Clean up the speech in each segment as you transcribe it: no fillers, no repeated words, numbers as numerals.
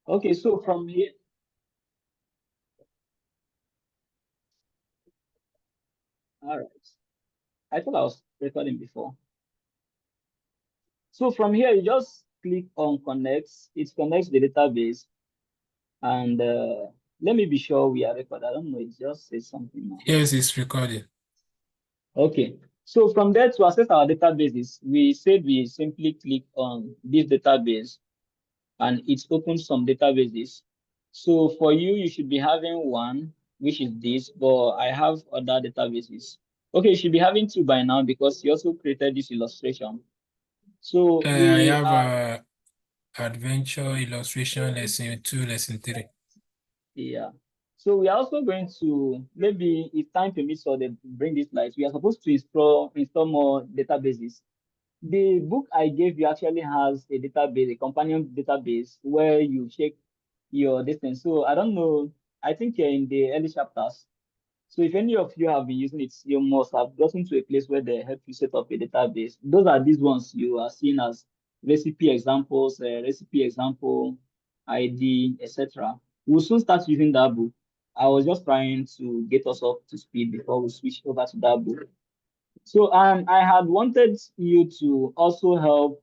Okay, so from here, all right. I thought I was recording before. So from here, you just click on connect. It connects the database, and let me be sure we are recorded. I don't know. It just says something now. Yes, it's recording. Okay. So from there to access our databases, we said we simply click on this database, and it opens some databases. So for you, you should be having one, which is this, but I have other databases. Okay, you should be having two by now because you also created this illustration. So I we have are, adventure illustration lesson 2, lesson 3. yeah. So we are also going to, maybe if time permits or they bring this light, we are supposed to install more databases. The book I gave you actually has a database, a companion database where you check your distance. So I don't know. I think you're in the early chapters. So if any of you have been using it, you must have gotten to a place where they help you set up a database. Those are these ones you are seeing as recipe examples, recipe example, ID, etc. We'll soon start using that book. I was just trying to get us up to speed before we switch over to that book. So I had wanted you to also help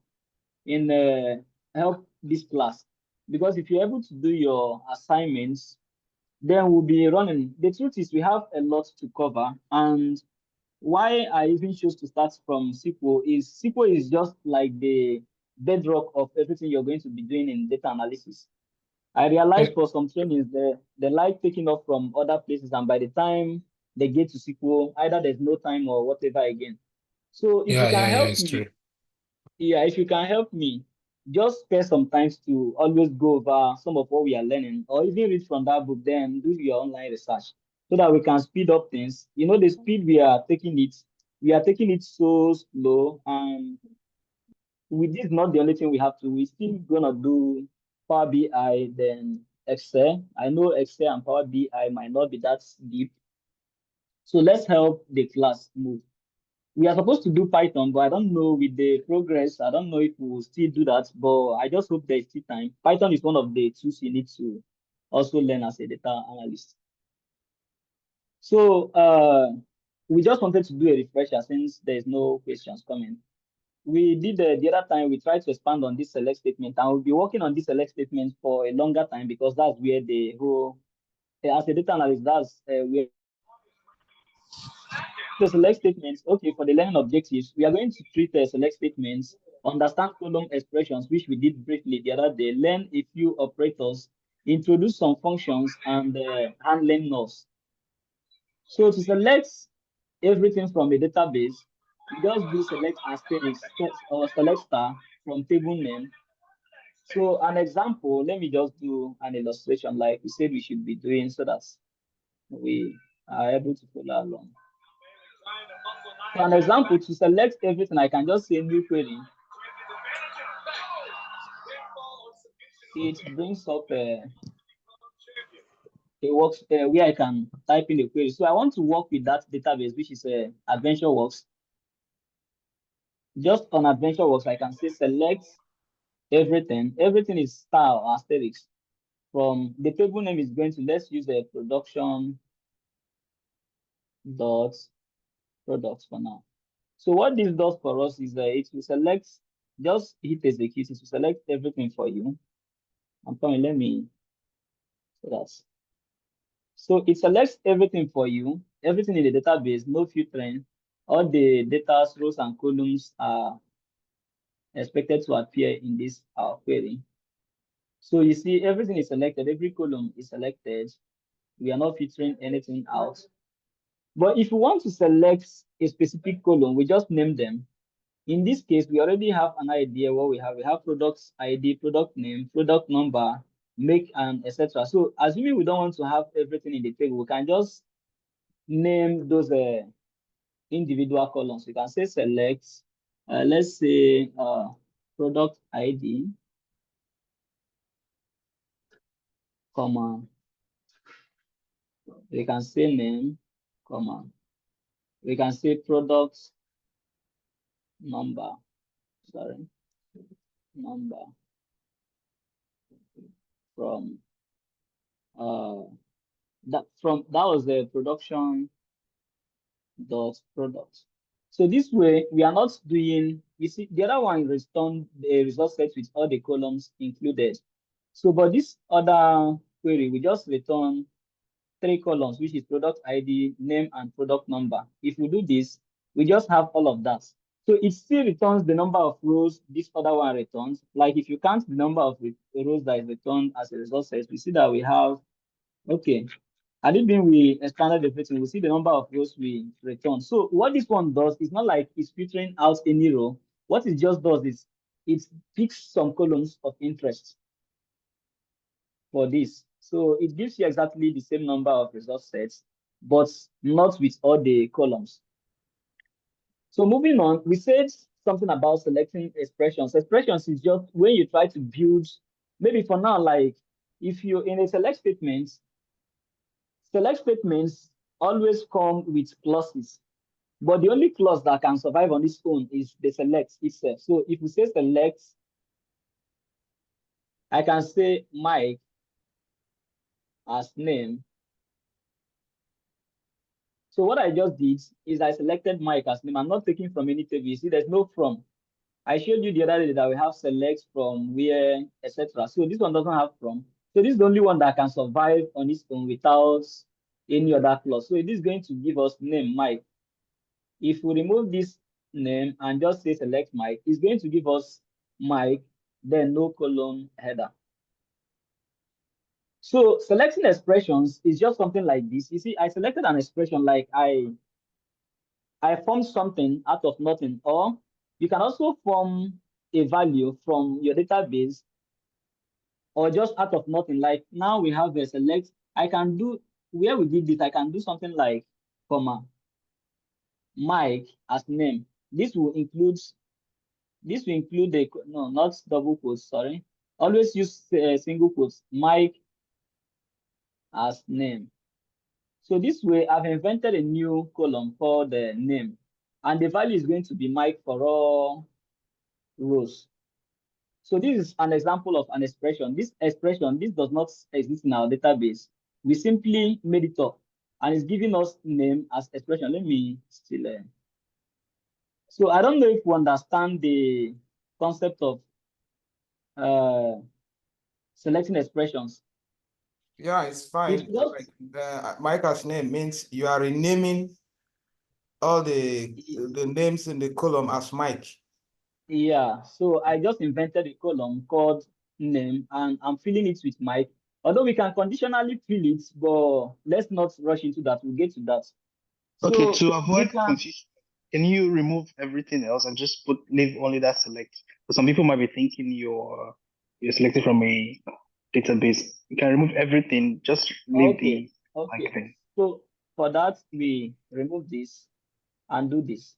this class because if you're able to do your assignments, then we'll be running. The truth is we have a lot to cover, and why I even chose to start from SQL is just like the bedrock of everything you're going to be doing in data analysis. I realized Yeah, for some trainings they like taking off from other places, and by the time they get to SQL, either there's no time or whatever again. So if you yeah, can yeah, yeah, help it's me, true. yeah, if you can help me, just spare some time to always go over some of what we are learning, or even read from that book, then do your online research so that we can speed up things. You know, the speed we are taking it so slow. And with this, not the only thing we have to, we still gonna do Power BI, then Excel. I know Excel and Power BI might not be that deep. So let's help the class move. We are supposed to do Python, but I don't know with the progress. I don't know if we will still do that, but I just hope there's still time. Python is one of the tools you need to also learn as a data analyst. So we just wanted to do a refresher since there's no questions coming. We did the other time, we tried to expand on this select statement, and we'll be working on this select statement for a longer time because that's where the whole, as a data analyst, that's where the select statements, okay, for the learning objectives, we are going to treat the select statements, understand column expressions, which we did briefly the other day, learn a few operators, introduce some functions, and handling nodes. So to select everything from a database, we just do select asterisk or select star from table name. So an example, let me just do an illustration like we said we should be doing so that we are able to follow along. For an example, to select everything, I can just say new query. It brings up a works where I can type in the query. So I want to work with that database, which is AdventureWorks. Just on AdventureWorks, I can say select everything. Everything is star or asterisk. From the table name is going to, let's use a production dot products for now. So what this does for us is it will select, just hit execute, it will select everything for you. I'm coming, let me, so that's, so it selects everything for you, everything in the database, no filtering. All the data rows and columns are expected to appear in this query. So you see everything is selected, every column is selected. We are not filtering anything out. But if you want to select a specific column, we just name them. In this case, we already have an idea what we have. We have products ID, product name, product number, make, and etc. So assuming we don't want to have everything in the table, we can just name those individual columns. We can say select, let's say product ID, comma, we can say name, comma, we can say product number, sorry, number. from that was the production dot product. So this way we are not doing, you see, the other one return the result set with all the columns included. So but this other query, we just return 3 columns, which is product ID, name, and product number. If we do this, we just have all of that. So it still returns the number of rows this other one returns. Like if you count the number of rows that is returned as a result set, we see that we have, okay, and it being we expanded everything, we see the number of rows we return. So what this one does is not like it's filtering out any row. What it just does is it picks some columns of interest for this. So it gives you exactly the same number of result sets, but not with all the columns. So moving on, we said something about selecting expressions. Expressions is just when you try to build, maybe for now, like if you in a select statements always come with clauses. But the only clause that can survive on its own is the select itself. So if we say select, I can say Mike as name. So what I just did is I selected Mike as name. I'm not taking from any table. You see, there's no from. I showed you the other day that we have select from, where, etc. So this one doesn't have from. So this is the only one that can survive on its own without any other clause. So it is going to give us name Mike. If we remove this name and just say select Mike, it's going to give us Mike, then no colon header. So selecting expressions is just something like this. You see, I selected an expression like I formed something out of nothing, or you can also form a value from your database or just out of nothing. Like now we have a select, I can do, where we did this, I can do something like comma, Mike as name. This will include the, no, not double quotes, sorry. Always use single quotes, Mike as name. So this way I've invented a new column called the name, and the value is going to be Mike for all rows. So this is an example of an expression. This expression, this does not exist in our database. We simply made it up and it's giving us name as expression. Let me still. So I don't know if you understand the concept of uh, selecting expressions. Yeah, it's fine. Like Micah's name means you are renaming all the names in the column as Mike. Yeah, so I just invented a column called name and I'm filling it with Mike. Although we can conditionally fill it, but let's not rush into that. We'll get to that. Okay, So to avoid can, confusion, can you remove everything else and just leave only that select? Because some people might be thinking you're selected from a database. You can remove everything, just leave okay, the okay. thing. So for that, we remove this and do this.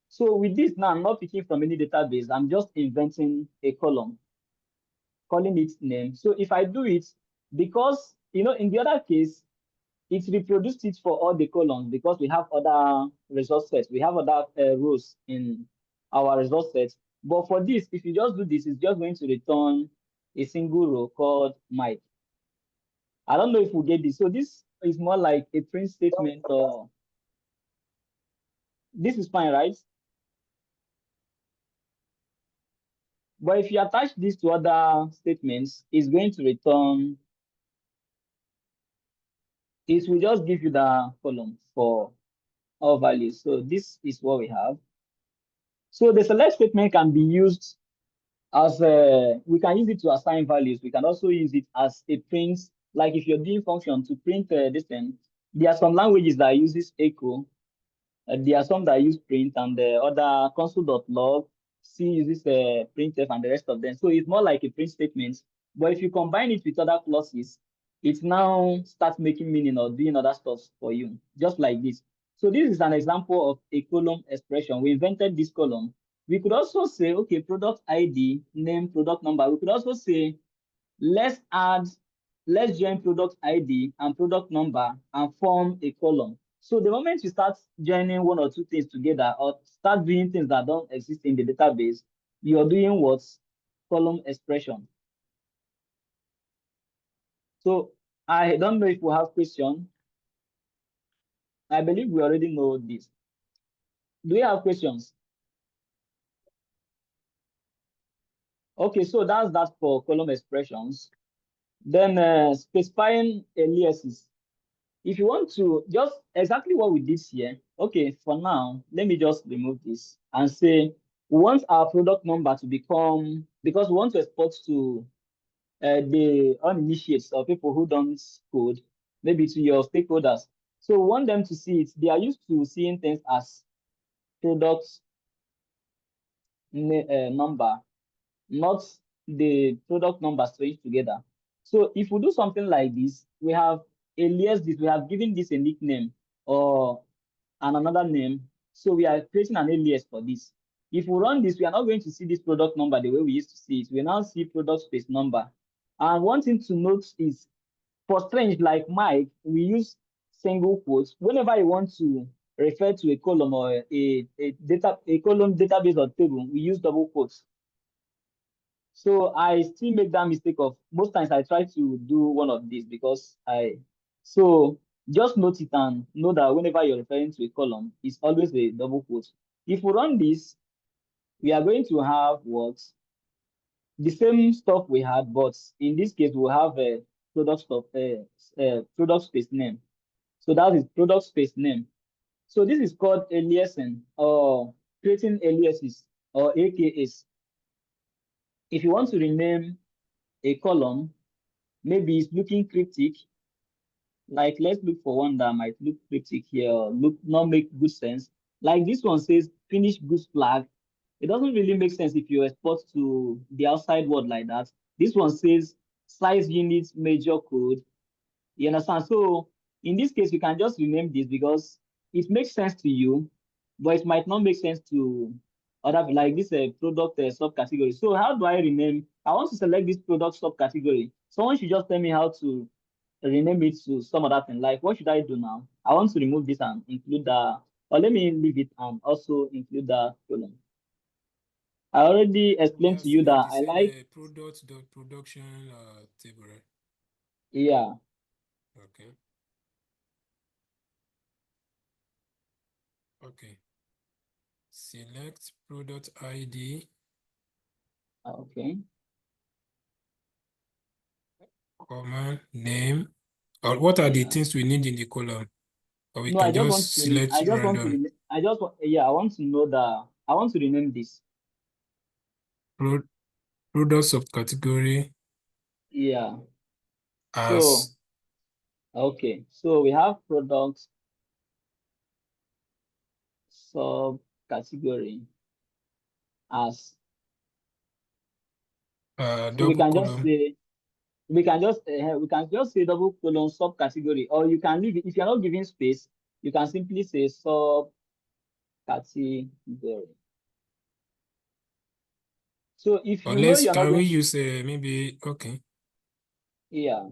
So with this now, I'm not picking from any database. I'm just inventing a column, calling it name. So if I do it, because, in the other case, it reproduced it for all the columns because we have other result sets. We have other rows in our result sets. But for this, if you just do this, it's just going to return a single row called Mike. I don't know if we get this. So this is more like a print statement, or this is fine, right? But if you attach this to other statements, it's going to return, it will just give you the column for all values. So this is what we have. So the select statement can be used as we can use it to assign values. We can also use it as a print, like if you're doing function to print this thing. There are some languages that uses echo. There are some that use print, and the other console.log, C uses printf, and the rest of them. So it's more like a print statement. But if you combine it with other clauses, it now starts making meaning or doing other stuff for you, just like this. So this is an example of a column expression. We invented this column. We could also say, okay, product ID, name, product number. We could also say, let's join product ID and product number and form a column. So the moment you start joining one or two things together or start doing things that don't exist in the database, you're doing what's column expression. So I don't know if we have question. I believe we already know this. Do you have questions? Okay, so that's that for column expressions. Then specifying aliases. If you want to, just exactly what we did here. Okay, for now, let me just remove this and say we want our product number to become, because we want to export to the uninitiates or people who don't code, maybe to your stakeholders. So we want them to see it. They are used to seeing things as product number, not the product number straight together. So if we do something like this, we have alias this, we have given this a nickname or another name. So we are creating an alias for this. If we run this, we are not going to see this product number the way we used to see it. We now see product space number. And one thing to note is for strange like Mike, we use single quotes. Whenever you want to refer to a column or a column database or table, we use double quotes. So I still make that mistake of most times I try to do one of these because so just note it and know that whenever you're referring to a column, it's always a double quote. If we run this, we are going to have what? The same stuff we had, but in this case, we'll have a product space name. So that is product space name. So this is called aliasing or creating aliases or AKAs. If you want to rename a column, maybe it's looking cryptic. Like let's look for one that might look cryptic here, or look not make good sense. Like this one says finished goods flag. It doesn't really make sense if you export to the outside world like that. This one says size units major code. You understand? So in this case, you can just rename this because it makes sense to you, but it might not make sense to other, like this product subcategory. So how do I rename? I want to select this product subcategory. Someone should just tell me how to rename it to some other thing. Like what should I do now? I want to remove this and include the, or let me leave it and also include the column. I already explained to you that I like, product.production table, right? yeah. Okay. Okay. Select product ID, Okay. comma, name. Or what are the Yeah. things we need in the column? Or we No, can just select random. I want to know that I want to rename this. Product subcategory Yeah. So as okay. So we have products subcategory as, so we double can just column. say we can just say double colon subcategory, or you can leave it if you're not giving space, you can simply say subcategory. So if you know Unless you're not can we going to, use maybe okay. yeah,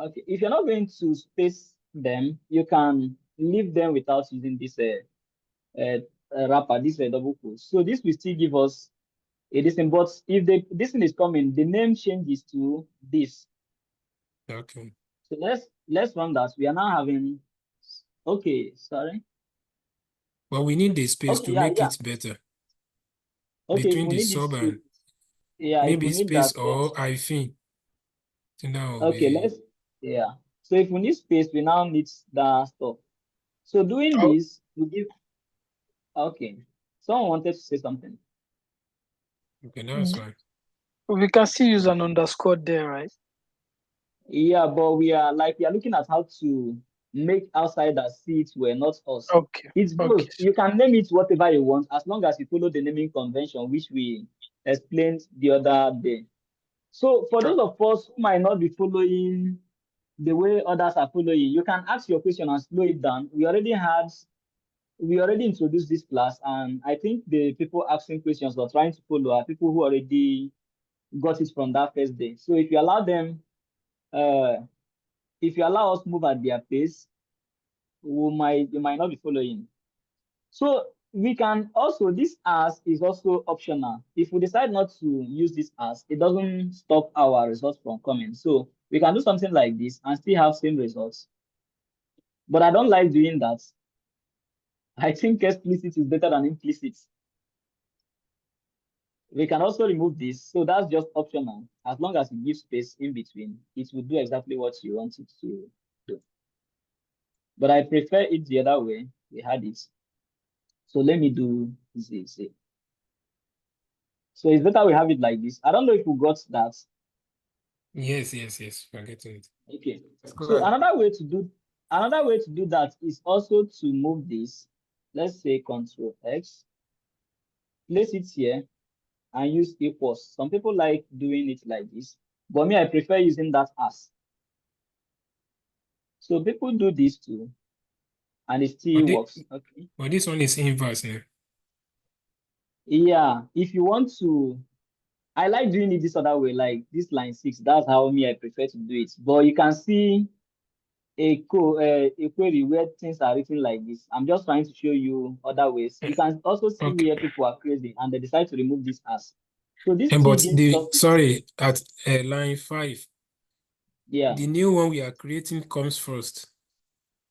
okay, if you're not going to space them, you can leave them without using this wrapper, this double quote. So this will still give us a this thing, but if this thing is coming, the name changes to this. Okay. So let's run that. We are now having, okay, sorry. But we need the space Okay, to yeah, make yeah. it better Okay, if between we the need sub this, and yeah, if we maybe need that, space or hyphen. So that will okay, be yeah. So if we need space, we now need that stuff. So doing Oh, this, we give, okay. Someone wanted to say something. okay, that's fine. we can still use an underscore there, right? Yeah, but we are looking at how to make outsiders see it were not us. Okay. It's both. Okay. You can name it whatever you want as long as you follow the naming convention, which we explained the other day. So for those of us who might not be following the way others are following, you can ask your question and slow it down. We already introduced this class, and I think the people asking questions or trying to follow are people who already got it from that first day. So if you allow them, if you allow us move at their pace, you might not be following. So we can also, this as is also optional. If we decide not to use this as, it doesn't stop our results from coming. So we can do something like this and still have same results. But I don't like doing that. I think explicit is better than implicit. We can also remove this. So that's just optional. As long as you give space in between, it will do exactly what you want it to do. But I prefer it the other way. We had it. So let me do this. So it's better we have it like this. I don't know if you got that. Yes. We're getting it. Okay. That's So correct. another way to do that is also to move this. Let's say Control X, place it here, and use equals. Some people like doing it like this, but me, I prefer using that as. So people do this too, and it still works. Okay. But this one is inverse now. Yeah, if you want to, I like doing it this other way, like this line 6. That's how me I prefer to do it. But you can see a query where things are written like this. I'm just trying to show you other ways. You can also see Okay. where people are crazy and they decide to remove this as. So this And still but gives us, sorry, at line 5, yeah, the new one we are creating comes first.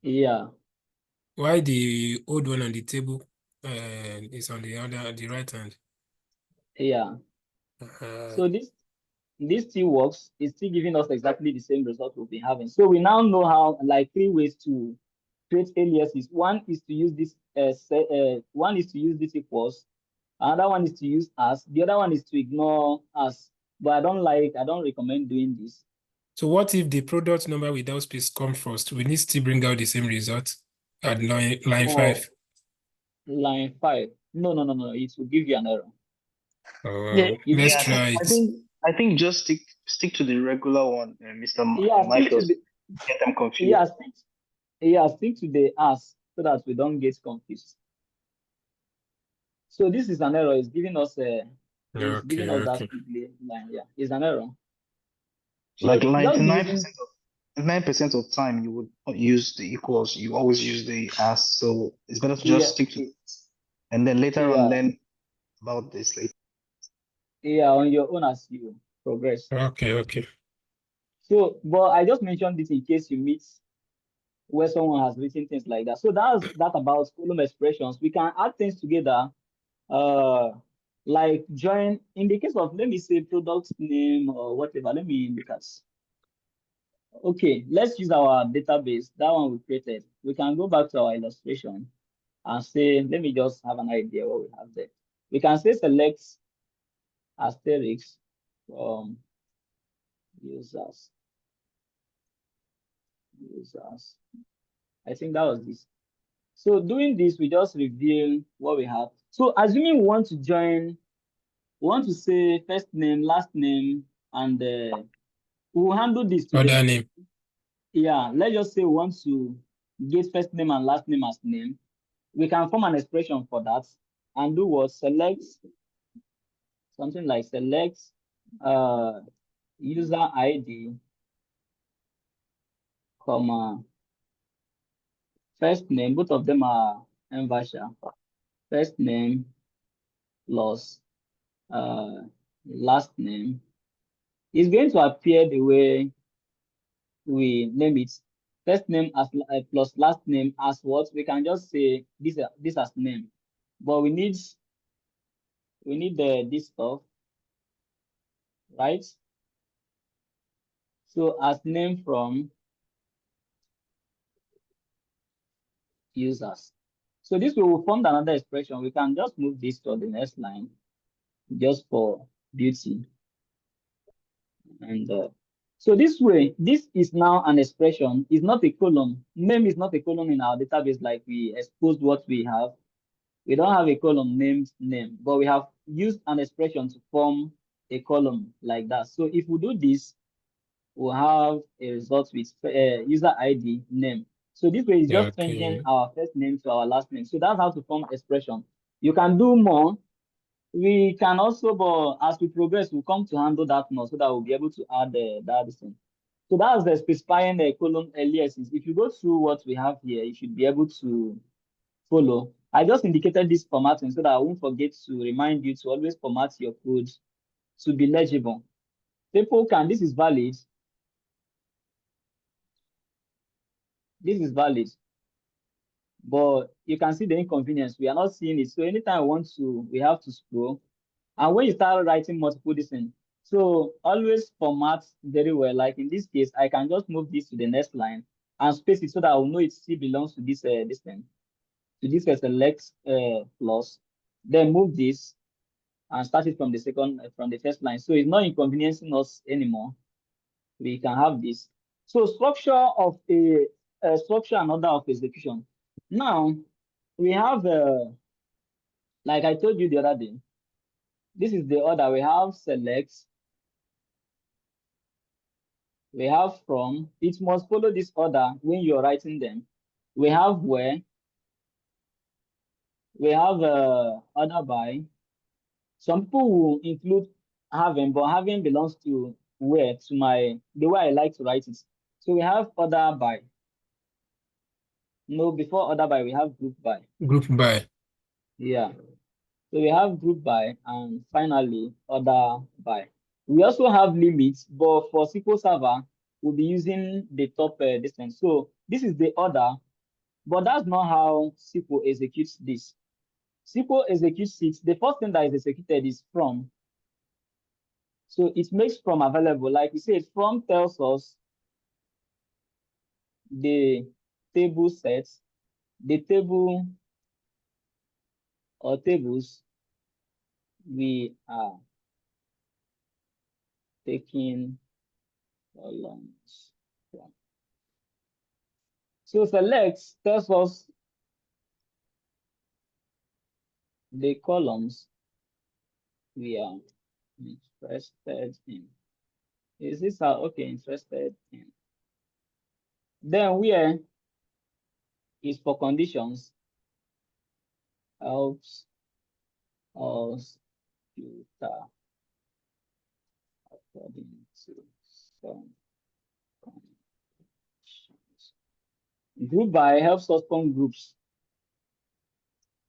yeah. Why the old one on the table is on the right hand? Yeah. Uh, So this still works. It's still giving us exactly the same result we've been having. So we now know how, like, 3 ways to create aliases. One is to use this one is to use this equals. Another one is to use as. The other one is to ignore as. But I don't recommend doing this. so what if the product number without space come first? We need to bring out the same result at line For 5. line 5. No. It will give you an error. Yeah. Let's Yeah, try I it. think just stick to the regular one, Mr. Yeah, stick to Michael. the Get them confused. stick to the as so that we don't get confused. So this is an error. It's giving us that Okay. quickly line. Yeah, it's an error. Like So just be using 9% of time you would not use the equals. You always use the as. So it's better to just stick to it, and then later on learn about this later. on your own as you progress. Okay. So, but I just mentioned this in case you meet where someone has written things like that. So that's that about column expressions. We can add things together, like join in the case of, let me say, product name or whatever. Let me look at. Okay, let's use our database, that one we created. We can go back to our illustration and say, let me just have an idea what we have there. We can say select asterisk from users. I think that was this. So doing this, we just reveal what we have. So assuming we want to join, we want to say first name, last name, and we'll handle this together. Other name. Yeah, let's just say we want to get first name and last name as name. We can form an expression for that and do what? Select something like select user ID, comma, first name. Both of them are Envasha. First name plus last name is going to appear the way we name it. First name as plus last name as what? We can just say this as name, but we need this stuff, right? So as name from users. So this will form another expression. We can just move this to the next line just for beauty. And so this way, this is now an expression. It's not a column. Name is not a column in our database like we exposed what we have. We don't have a column named name, but we have used an expression to form a column like that. So if we do this, we'll have a result with user ID name. So this way is just changing our first name to our last name. So that's how to form expression. You can do more. We can also, but as we progress, we'll come to handle that more so that we'll be able to add that thing. So that's the specifying the column aliases. If you go through what we have here, you should be able to follow. I just indicated this formatting so that I won't forget to remind you to always format your code to be legible. People can, this is valid. This is valid. But you can see the inconvenience. We are not seeing it. So anytime I want to, we have to scroll. And when you start writing multiple distance, so always format very well. Like in this case, I can just move this to the next line and space it so that I will know it still belongs to this thing, to this select plus. Then move this and start it from the from the first line. So it's not inconveniencing us anymore. We can have this. So structure of a structure and order of execution. Now we have like I told you the other day, this is the order. We have select, we have from. It must follow this order when you're writing them. We have where, we have order by. Some people will include having, but having belongs to where, to my, the way I like to write it. So we have order by. No, before order by, we have group by. Group by. Yeah. So we have group by, and finally order by. We also have limits, but for SQL Server, we'll be using the top distance. So this is the order, but that's not how SQL executes this. SQL executes it. The first thing that is executed is from. So it makes from available. Like we said, from tells us the table sets, the table or tables we are taking columns from. So select tells us the columns we are interested in. Is this how, okay, interested in. Then where is for conditions, helps us filter according to some conditions. Group by helps us form groups.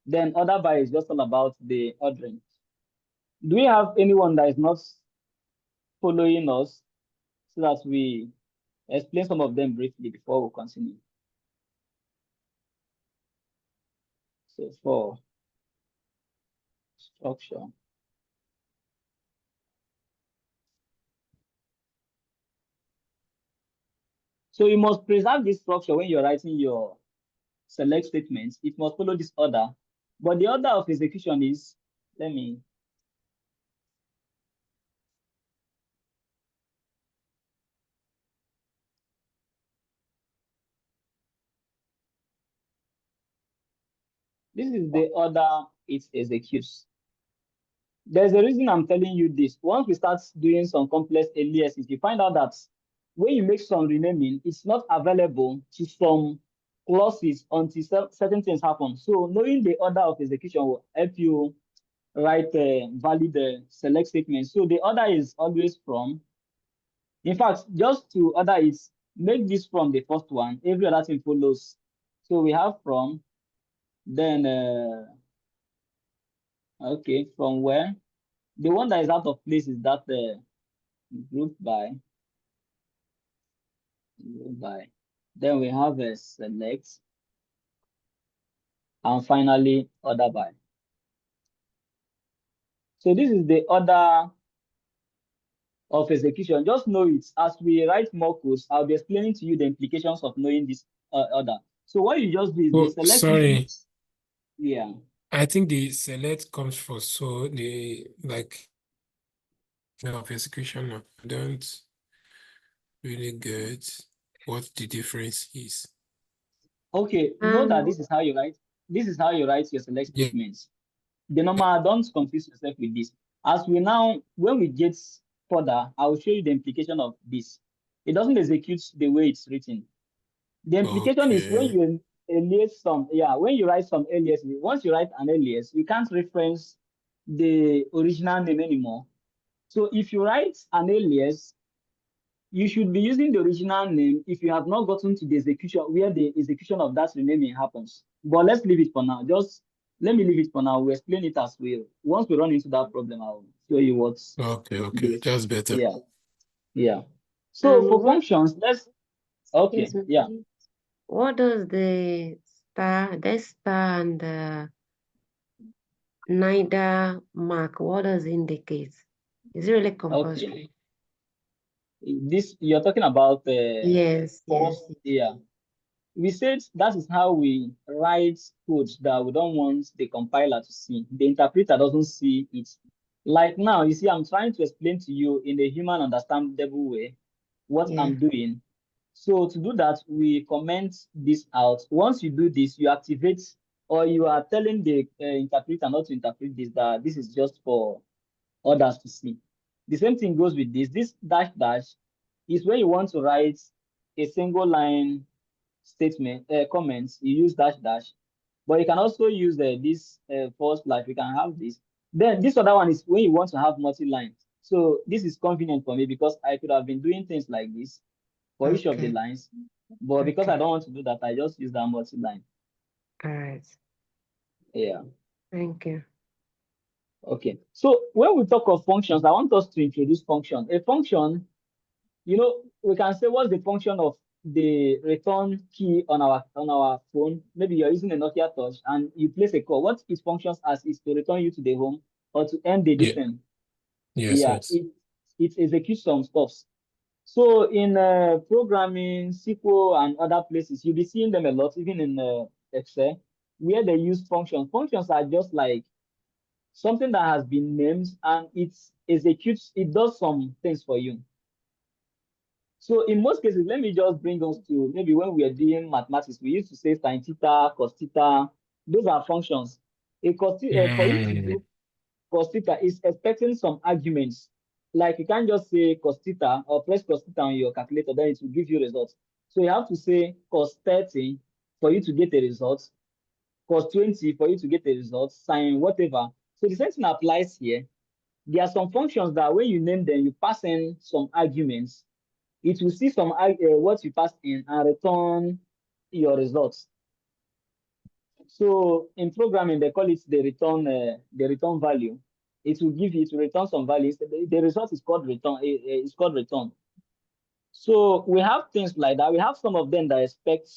Then order by is just all about the ordering. Do we have anyone that is not following us so that we explain some of them briefly before we continue? So for structure. So you must preserve this structure when you're writing your select statements. It must follow this order. But the order of execution is, let me. This is the order it executes. There's a reason I'm telling you this. Once we start doing some complex aliases, you find out that when you make some renaming, it's not available to some clauses until certain things happen. So knowing the order of execution will help you write valid select statements. So the order is always from. In fact, just to order it, make this from the first one. Every other thing follows. So we have from, then okay, from where? The one that is out of place is that group by. Group by. Then we have a select, and finally order by. So this is the order of execution. Just know it. As we write more codes, I'll be explaining to you the implications of knowing this order. So what you just do is Oh, the select. sorry. Yeah. I think the select comes first. So the like of execution, I don't really get what the difference is. Okay, know that this is how you write. This is how you write your select Yeah. statements. The normal, don't confuse yourself with this. As we now, when we get further, I will show you the implication of this. It doesn't execute the way it's written. The implication is when Okay. you alias some, when you write some alias, once you write an alias, you can't reference the original name anymore. So if you write an alias, you should be using the original name if you have not gotten to the execution where the execution of that renaming happens. But let's leave it for now. Just let me leave it for now. We'll explain it as well. Once we run into that problem, I'll show you what's Okay, that's better. Yeah. So for What functions, okay, excuse me, yeah. please. What does the star and the neither mark, what does it indicate? Is it really compulsory? This you're talking about Yes, false, yeah. We said that is how we write code that we don't want the compiler to see. The interpreter doesn't see it. Like now, you see, I'm trying to explain to you in a human understandable way what Yeah. I'm doing. So to do that, we comment this out. Once you do this, you activate, or you are telling the interpreter not to interpret this, that this is just for others to see. The same thing goes with this. This dash dash is when you want to write a single line statement, comments, you use dash dash. But you can also use this forward slash. You can have this. Then this other one is when you want to have multi-lines. So this is convenient for me because I could have been doing things like this for each of the Okay. lines. But because I Okay. don't want to do that, I just use that multi-line. All right. Yeah. Thank you. Okay. So when we talk of functions, I want us to introduce function. A function, you know, we can say what's the function of the return key on our phone. Maybe you're using a Nokia Touch and you place a call. What it functions as is to return you to the home or to end the Yeah. distance. Yes, Yeah, yes. it executes some stuff. So in programming, SQL, and other places, you'll be seeing them a lot, even in Excel, where they use functions. Functions are just like something that has been named and it executes, it does some things for you. So in most cases, let me just bring us to maybe when we are doing mathematics, we used to say sin theta, cos theta. Those are functions. For you to do cos theta is expecting some arguments. Like you can't just say cos theta or press cos theta on your calculator, then it will give you results. So you have to say cos 30 for you to get a result, cos 20 for you to get a result, sine whatever. So the same thing applies here. There are some functions that when you name them, you pass in some arguments. It will see some what you pass in and return your results. So in programming, they call it the return value. It will return some values. The result is called return. It's called return. So we have things like that. We have some of them that expect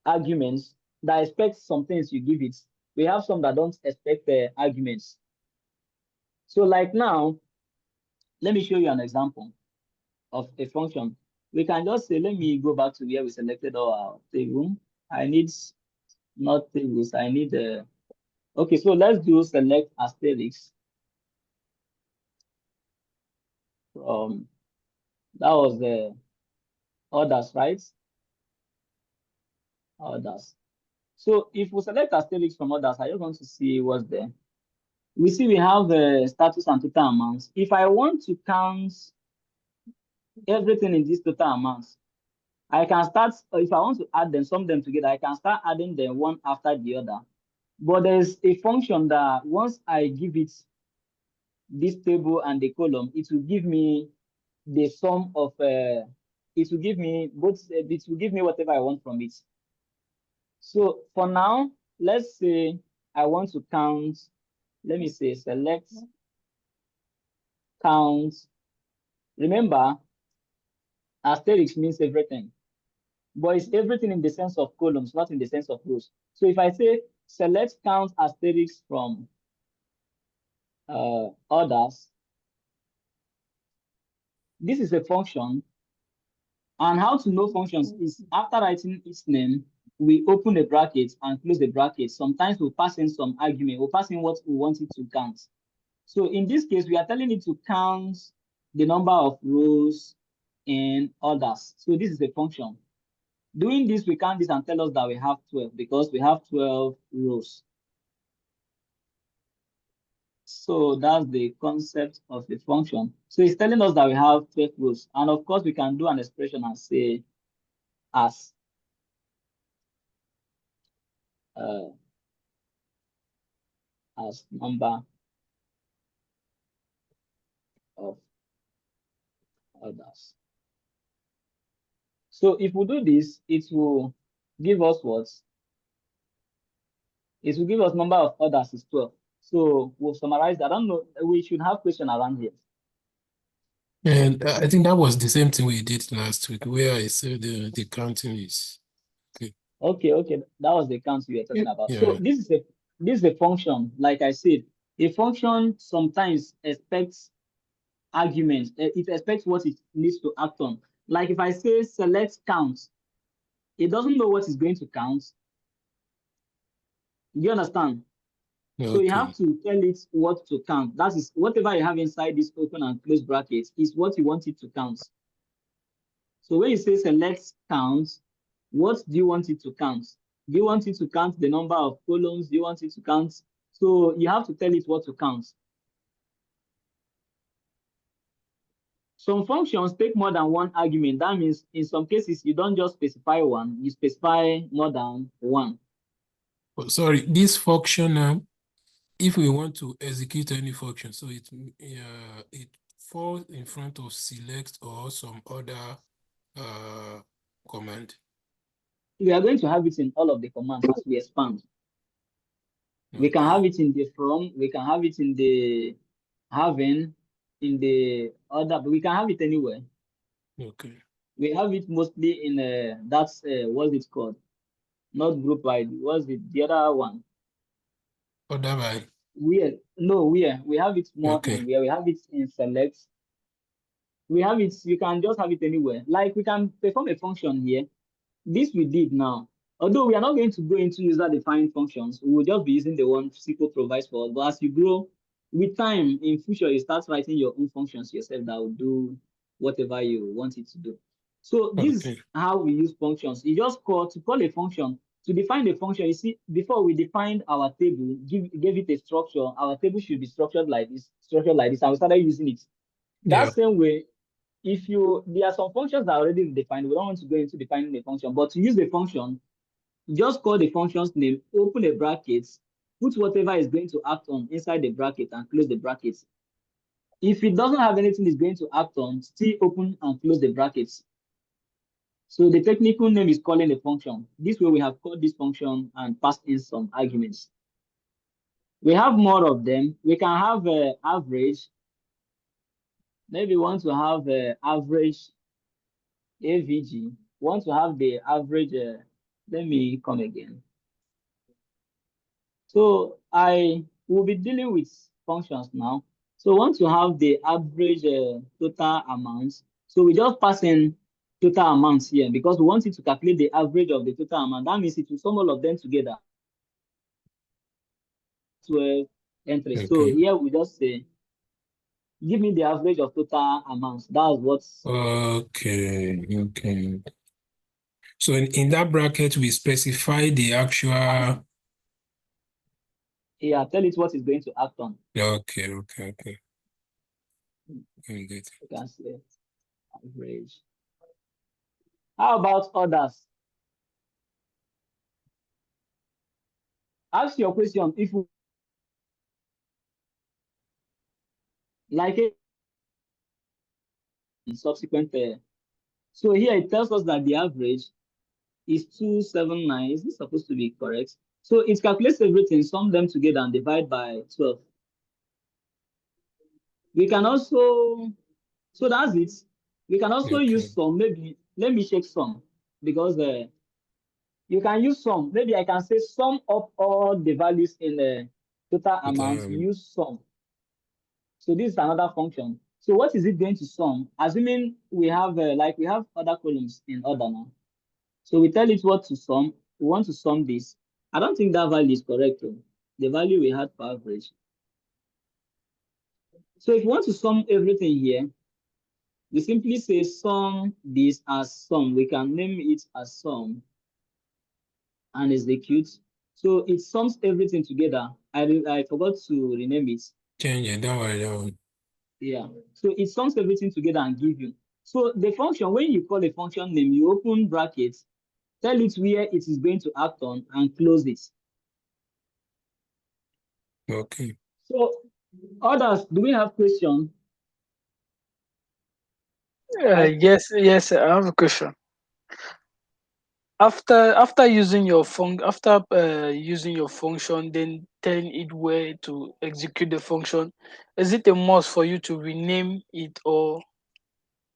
arguments, that expect some things you give it. We have some that don't expect arguments. So like now, let me show you an example of a function. We can just say, let me go back to where we selected our table. I need not tables. I need okay, so let's do select asterisk from, that was the others, right? Others. So if we select asterisk from others, I just want to see what's there. We see we have status and total amounts. If I want to count everything in these total amounts, I can start, if I want to add them, sum them together, I can start adding them one after the other. But there's a function that once I give it this table and the column, it will give me the sum of, it will give me both, it will give me whatever I want from it. So for now, let's say I want to count, let me say select count. Remember, asterisk means everything, but it's everything in the sense of columns, not in the sense of rows. So if I say select count asterisk from others, this is a function. And how to know functions is after writing its name, we open the bracket and close the bracket. Sometimes we'll pass in some argument, we'll pass in what we want it to count. So in this case, we are telling it to count the number of rows in others. So this is a function. Doing this, we count this and tell us that we have 12 because we have 12 rows. So that's the concept of the function. So it's telling us that we have 12 rows. And of course, we can do an expression and say as number of others. So if we do this, it will give us what? It will give us number of orders is 12. So we'll summarize. I don't know. We should have question around here. And I think that was the same thing we did last week, where I said the counting is Okay. That was the count we were talking about. So yeah. this is a function. Like I said, a function sometimes expects arguments. It expects what it needs to act on. Like if I say select count, it doesn't know what it's going to count. Do you understand? So you have Okay. to tell it what to count. That is whatever you have inside this open and close brackets is what you want it to count. So when you say select count, what do you want it to count? Do you want it to count the number of columns? Do you want it to count? So you have to tell it what to count. Some functions take more than one argument. That means in some cases, you don't just specify one, you specify more than one. Oh, sorry, this function now, if we want to execute any function, so it falls in front of select or some other command. We are going to have it in all of the commands as we expand. We can have it in the from, we can have it in the having, in the other, but we can have it anywhere. Okay. We have it mostly in that's what's it called? Not group ID. What's the other one? Other by. We have it more in where we have it in select. We have it, you can just have it anywhere. Like we can perform a function here. This we did now. Although we are not going to go into user-defined functions, we will just be using the one SQL provides for us. But as you grow, with time, in future, you start writing your own functions yourself that will do whatever you want it to do. So this is how we use functions. You just call a function. To define a function, you see, before we defined our table, gave it a structure, our table should be structured like this, and we started using it. That same way, there are some functions that are already defined. We don't want to go into defining the function, but to use the function, just call the function's name, open a bracket, put whatever is going to act on inside the bracket and close the brackets. If it doesn't have anything it's going to act on, still open and close the brackets. So the technical name is calling a function. This way we have called this function and passed in some arguments. We have more of them. We can have average. Maybe we want to have average AVG. Want to have the average. Let me come again. So I will be dealing with functions now. So want to have the average total amounts. So we just pass in total amounts here because we want it to calculate the average of the total amount. That means it will sum all of them together. 12 entries. So here we just say, give me the average of total amounts. That's what's Okay. So in that bracket, we specify the actual. Yeah, tell it what it's going to act on. Okay. You can say average. How about others? Ask your question if you like it in subsequent. So here it tells us that the average is 279. Is this supposed to be correct? So it calculates everything, sum them together and divide by 12. We can also, so that's it. We can also use sum. Maybe let me check sum because you can use sum. Maybe I can say sum up all the values in the total amount. Use sum. So this is another function. So what is it going to sum? Assuming we have we have other columns in order now. So we tell it what to sum. We want to sum this. I don't think that value is correct though. The value we had for average. So if you want to sum everything here, we simply say sum this as sum. We can name it as sum and execute. So it sums everything together. I forgot to rename it. Change it, don't worry. Yeah. So it sums everything together and give you. So the function, when you call a function name, you open brackets, tell it where it is going to act on and close it. Okay. So others, do we have questions? Yes, I have a question. After using your using your function, then telling it where to execute the function, is it a must for you to rename it, or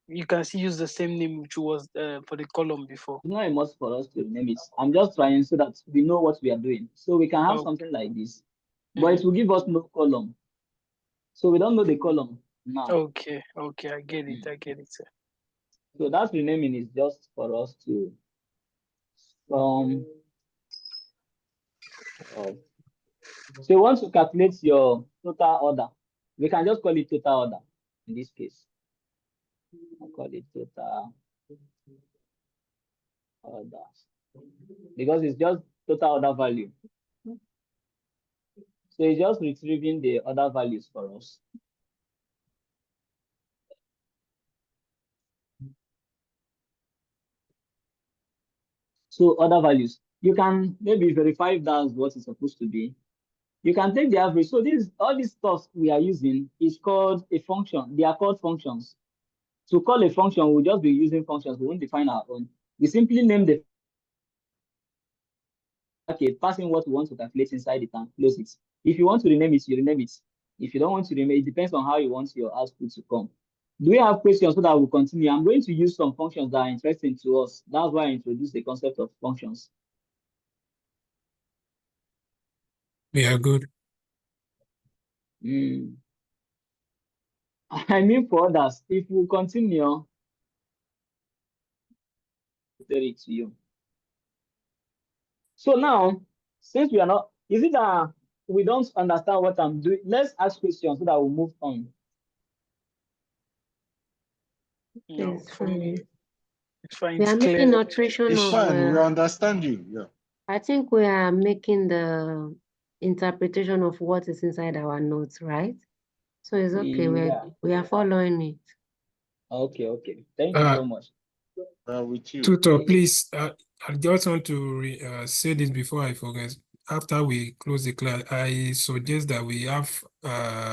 you can still use the same name which was for the column before? It's not a must for us to rename it. I'm just trying so that we know what we are doing. So we can have Okay. something like this, but it will give us no column. So we don't know the column now. Okay, I get it. Sir. So that renaming is just for us to so you want to calculate your total order. We can just call it total order in this case. I'll call it total order because it's just total order value. So it's just retrieving the other values for us. So other values, you can maybe verify if that's what it's supposed to be. You can take the average. So this all these stuff we are using is called a function. They are called functions. To call a function, we'll just be using functions. We won't define our own. We simply name the passing what we want to calculate inside it and close it. If you want to rename it, you rename it. If you don't want to rename it, depends on how you want your output to come. Do we have questions so that we'll continue? I'm going to use some functions that are interesting to us. That's why I introduced the concept of functions. We are good. I mean, for others, if we continue, tell it to you. So now, since we are not, is it that we don't understand what I'm doing? Let's ask questions so that we'll move on. No, It's for me, fine. it's fine. We It's are clear. making alteration It's of. fine. We understand you. Yeah. I think we are making the interpretation of what is inside our notes, right? So it's okay. We are following it. Okay. Thank you so much. With you. Tutor, please, I just want to say this before I forget. After we close the class, I suggest that we have,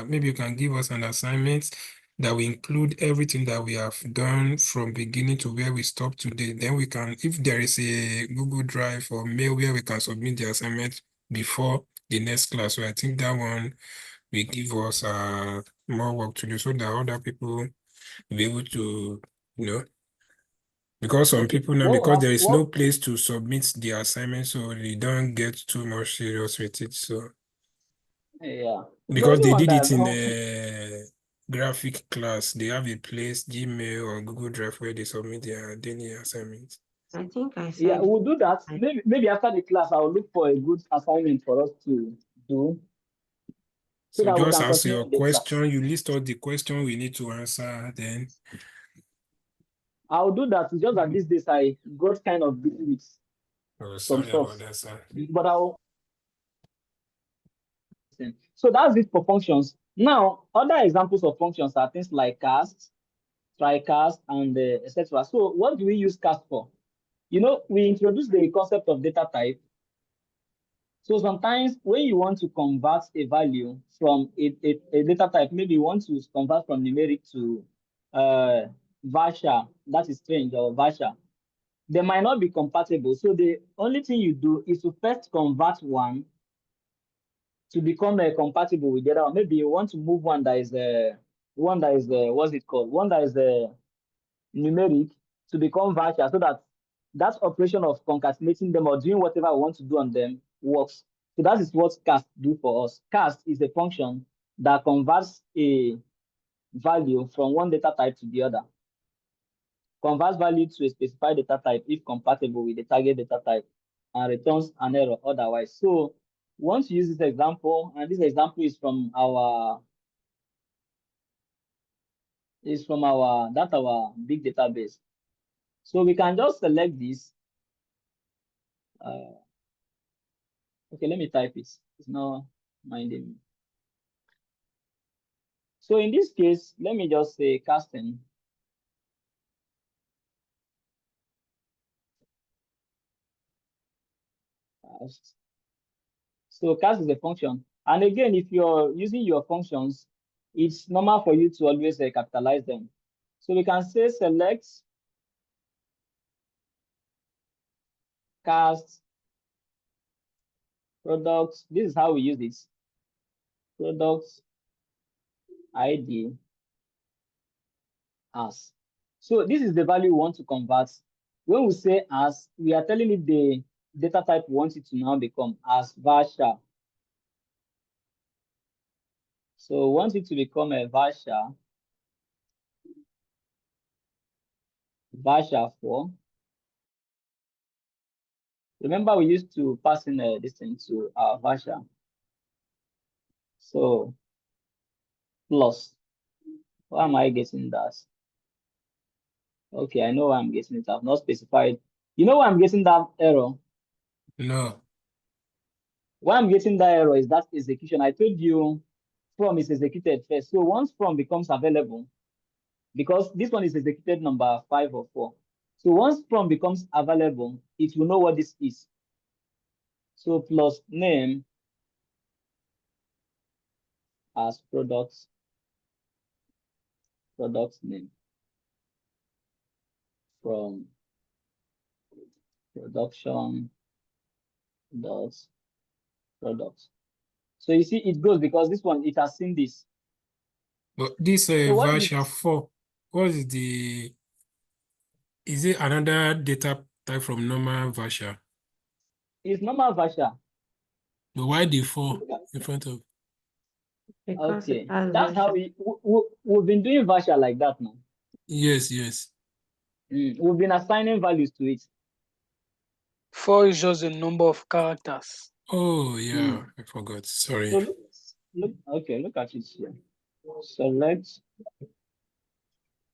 maybe you can give us an assignment that we include everything that we have done from beginning to where we stop today. Then we can, if there is a Google Drive or mail where we can submit the assignment before the next class. So I think that one will give us more work to do so that other people will be able to, because some people know, because there is no place to submit the assignment, so they don't get too much serious with it. So yeah, because they did it in a graphic class, they have a place, Gmail or Google Drive, where they submit their daily assignments. I think I said. Yeah, we'll do that. Maybe after the class, I'll look for a good assignment for us to do. So that we just can answer your continue question. You list all the questions we need to answer. Then I'll do that. It's just that these days I got kind of busy with some sorry stuff. about that, sir. But I'll. So that's it for functions. Now, other examples of functions are things like cast, try cast, and etc. So what do we use cast for? We introduced the concept of data type. So sometimes when you want to convert a value from a data type, maybe you want to convert from numeric to VARCHAR, that is string, or VARCHAR, they might not be compatible. So the only thing you do is to first convert one to become compatible with the other. Maybe you want to move one that is what's it called? One that is numeric to become VARCHAR, so that operation of concatenating them or doing whatever we want to do on them works. So that is what cast do for us. Cast is a function that converts a value from one data type to the other. Converts value to a specified data type if compatible with the target data type, and returns an error otherwise. So once you use this example, and this example is from our our big database. So we can just select this. Okay, let me type it. It's not minding me. So in this case, let me just say casting. Cast. So cast is a function. And again, if you're using your functions, it's normal for you to always capitalize them. So we can say select cast products. This is how we use it. Products ID as. So this is the value we want to convert. When we say as, we are telling it the data type we want it to now become as varchar. So we want it to become a varchar 4. Remember, we used to pass in this thing to our varchar. So plus, why am I getting that? Okay, I know why I'm getting it. I've not specified. You know why I'm getting that error? No. Why I'm getting that error is that execution. I told you from is executed first. So once from becomes available, because this one is executed number 5 or 4. So once from becomes available, it will know what this is. So plus name as product name from production dot product. So you see it goes because this one, it has seen this. But this So what varchar is 4, what is the, is it another data type from normal varchar? It's normal varchar. But why the 4 in front of? Because Okay, it has that's how version. we've been doing varchar like that now. Yes, yes. We've been assigning values to it. 4 is just the number of characters. Oh, yeah, I forgot. Sorry. So look at it here. Select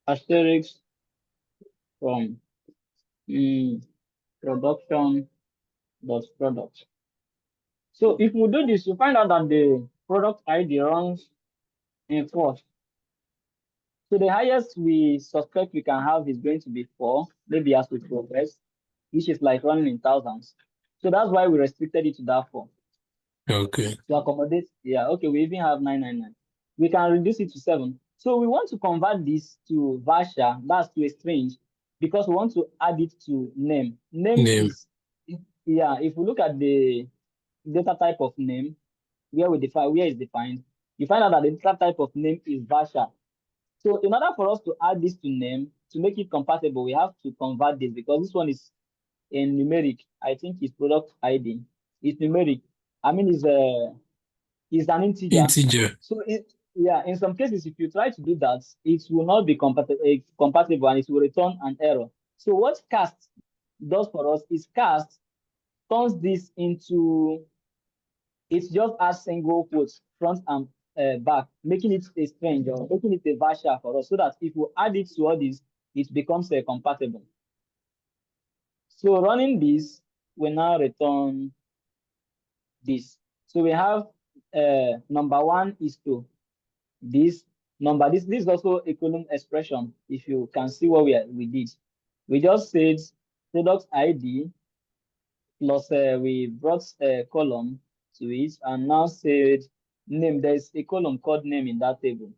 asterisk from production dot product. So if we do this, you find out that the product ID runs in 4. So the highest we suspect we can have is going to be 4, maybe as we progress, which is like running in thousands. So that's why we restricted it to that 4. Okay. To accommodate, yeah, okay, we even have 999. We can reduce it to 7. So we want to convert this to varchar, that's to a string, because we want to add it to name. Name is, yeah, if we look at the data type of name, where it's defined, you find out that the data type of name is varchar. So in order for us to add this to name, to make it compatible, we have to convert this because this one is in numeric. I think it's product ID. It's numeric. I mean, it's an integer. Integer. So in some cases, if you try to do that, it will not be compatible and it will return an error. So what cast does for us is cast turns this into, it just adds single quotes front and back, making it a string or making it a varchar for us, so that if we add it to all this, it becomes compatible. So running this will now return this. So we have number 1 is to this number. This is also a column expression. If you can see what we did, we just said product ID plus we brought a column to it and now said name. There's a column called name in that table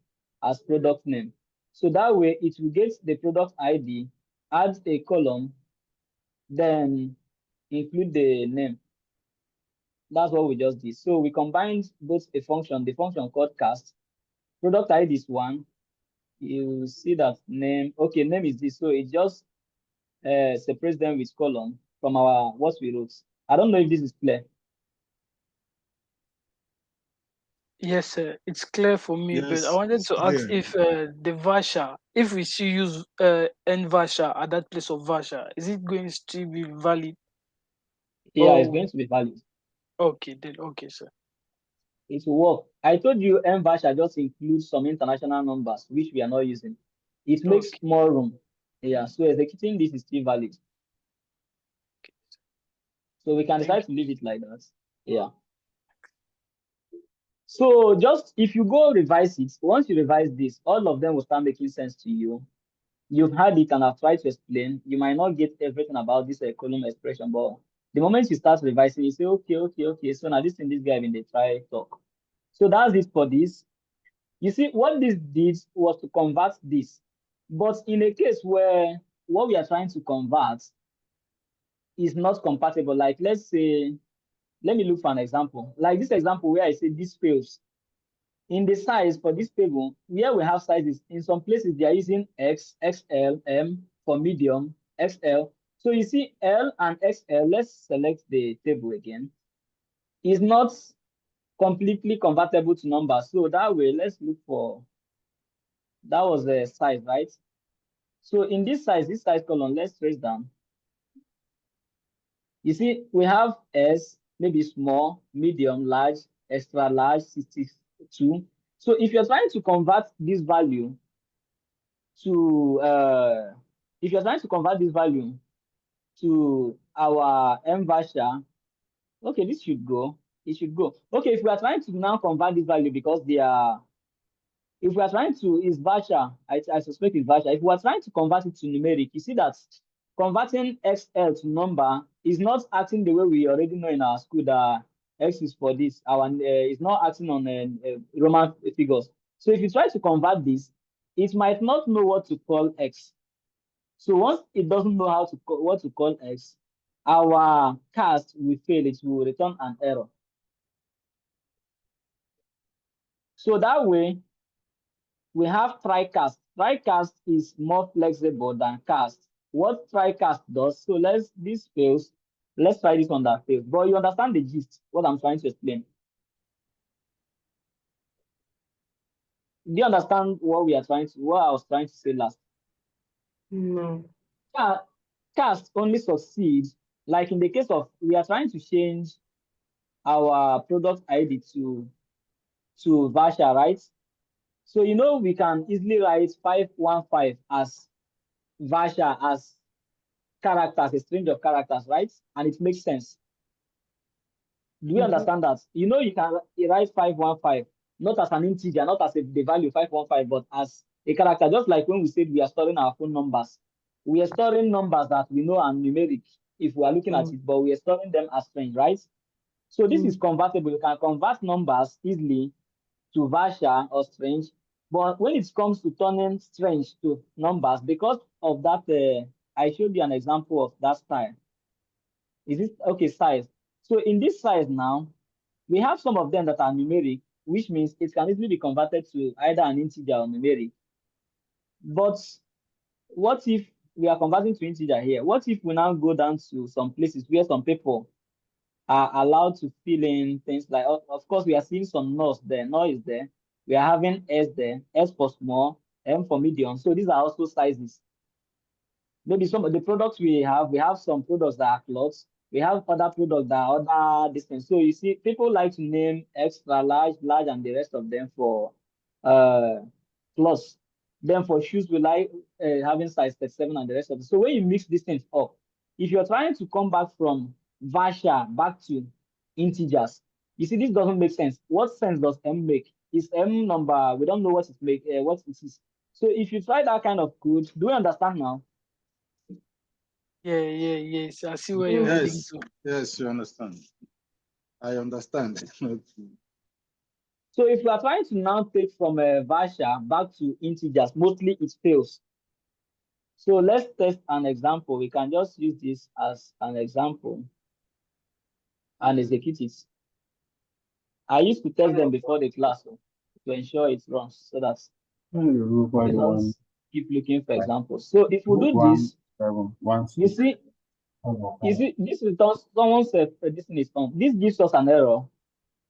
as product name. So that way it will get the product ID, add a column, then include the name. That's what we just did. So we combined both the function called cast. Product ID is 1. You see that name. Okay, name is this. So it just separates them with column from our what we wrote. I don't know if this is clear. Yes, sir. It's clear for me, but I Yes, wanted it's to ask clear. if the varchar, if we still use n varchar at that place of varchar, is it going to still be valid? Yeah, it's Oh, going to be valid. okay, then okay, sir. It will work. I told you mVarchar just includes some international numbers which we are not using. It makes Okay. more room. Yeah, so executing this is still valid. So we can decide to leave it like that. Yeah. So just if you go revise it, once you revise this, all of them will start making sense to you. You've had it and I've tried to explain. You might not get everything about this column expression, but the moment you start revising, you say, okay. So now this thing, this guy when they try talk. So that's it for this. You see, what this did was to convert this. But in a case where what we are trying to convert is not compatible. Like, let's say, let me look for an example. Like this example where I say this fails. In the size for this table, where we have sizes, in some places they are using X, XL, M for medium, XL. So you see L and XL, let's select the table again, is not completely convertible to numbers. So that way, let's look for, that was the size, right? So in this size column, let's trace down. You see, we have S, maybe small, medium, large, extra large, 62. So if you're trying to convert this value to, if you're trying to convert this value to our MVASHA, okay, this should go. It should go. Okay, if we are trying to now convert this value because they are, if we are trying to, is VASHA, I suspect it's VASHA. If we are trying to convert it to numeric, you see that converting XL to number is not acting the way we already know in our school that X is for this. Our is not acting on Roman figures. So if you try to convert this, it might not know what to call X. So once it doesn't know how to what to call X, our cast will fail. It will return an error. So that way, we have TriCast. TriCast is more flexible than cast. What TriCast does, so this fails. Let's try this one that fails. But you understand the gist, what I'm trying to explain. Do you understand what I was trying to say last? No. Cast only succeeds, like in the case of, we are trying to change our product ID to VASHA, right? So, you know, we can easily write 515 as VASHA, as characters, a string of characters, right? And it makes sense. Do you understand that? You know, you can write 515, not as an integer, not as the value 515, but as a character, just like when we said we are storing our phone numbers. We are storing numbers that we know are numeric if we are looking at it, but we are storing them as string, right? So this is convertible. You can convert numbers easily to VASHA or strange. But when it comes to turning strange to numbers, because of that, I showed you an example of that style. Is it okay? Size. So in this size now, we have some of them that are numeric, which means it can easily be converted to either an integer or numeric. But what if we are converting to integer here? What if we now go down to some places where some people are allowed to fill in things like, of course, we are seeing some NOS there, NO is there. We are having S there, S for small, M for medium. So these are also sizes. Maybe some of the products we have some products that are cloths. We have other products that are other distance. So you see, people like to name extra large, large, and the rest of them for clothes. Then for shoes, we like having size 37 and the rest of it. So when you mix these things up, if you're trying to come back from VASHA back to integers, you see, this doesn't make sense. What sense does M make? Is M number, we don't know what it is. So if you try that kind of code, do you understand now? Yes. I see where you're heading Yes, to. yes, you understand. I understand. So if we are trying to now take from VASHA back to integers, mostly it fails. So let's test an example. We can just use this as an example and execute it. I used to test them before the class to ensure it runs so that we don't keep looking for examples. So if we do this, you see, this returns someone said this thing is wrong. This gives us an error.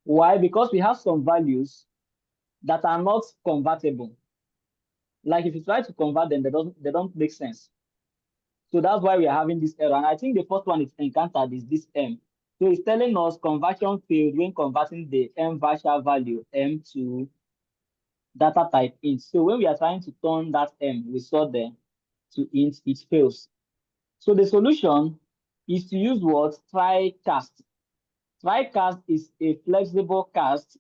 Why? Because we have some values that are not convertible. Like if you try to convert them, they don't make sense. So that's why we are having this error. And I think the first one it's encountered is this M. So it's telling us conversion failed when converting the M VASHA value M to data type int. So when we are trying to turn that M we saw there to int, it fails. So the solution is to use what? TriCast. TriCast is a flexible cast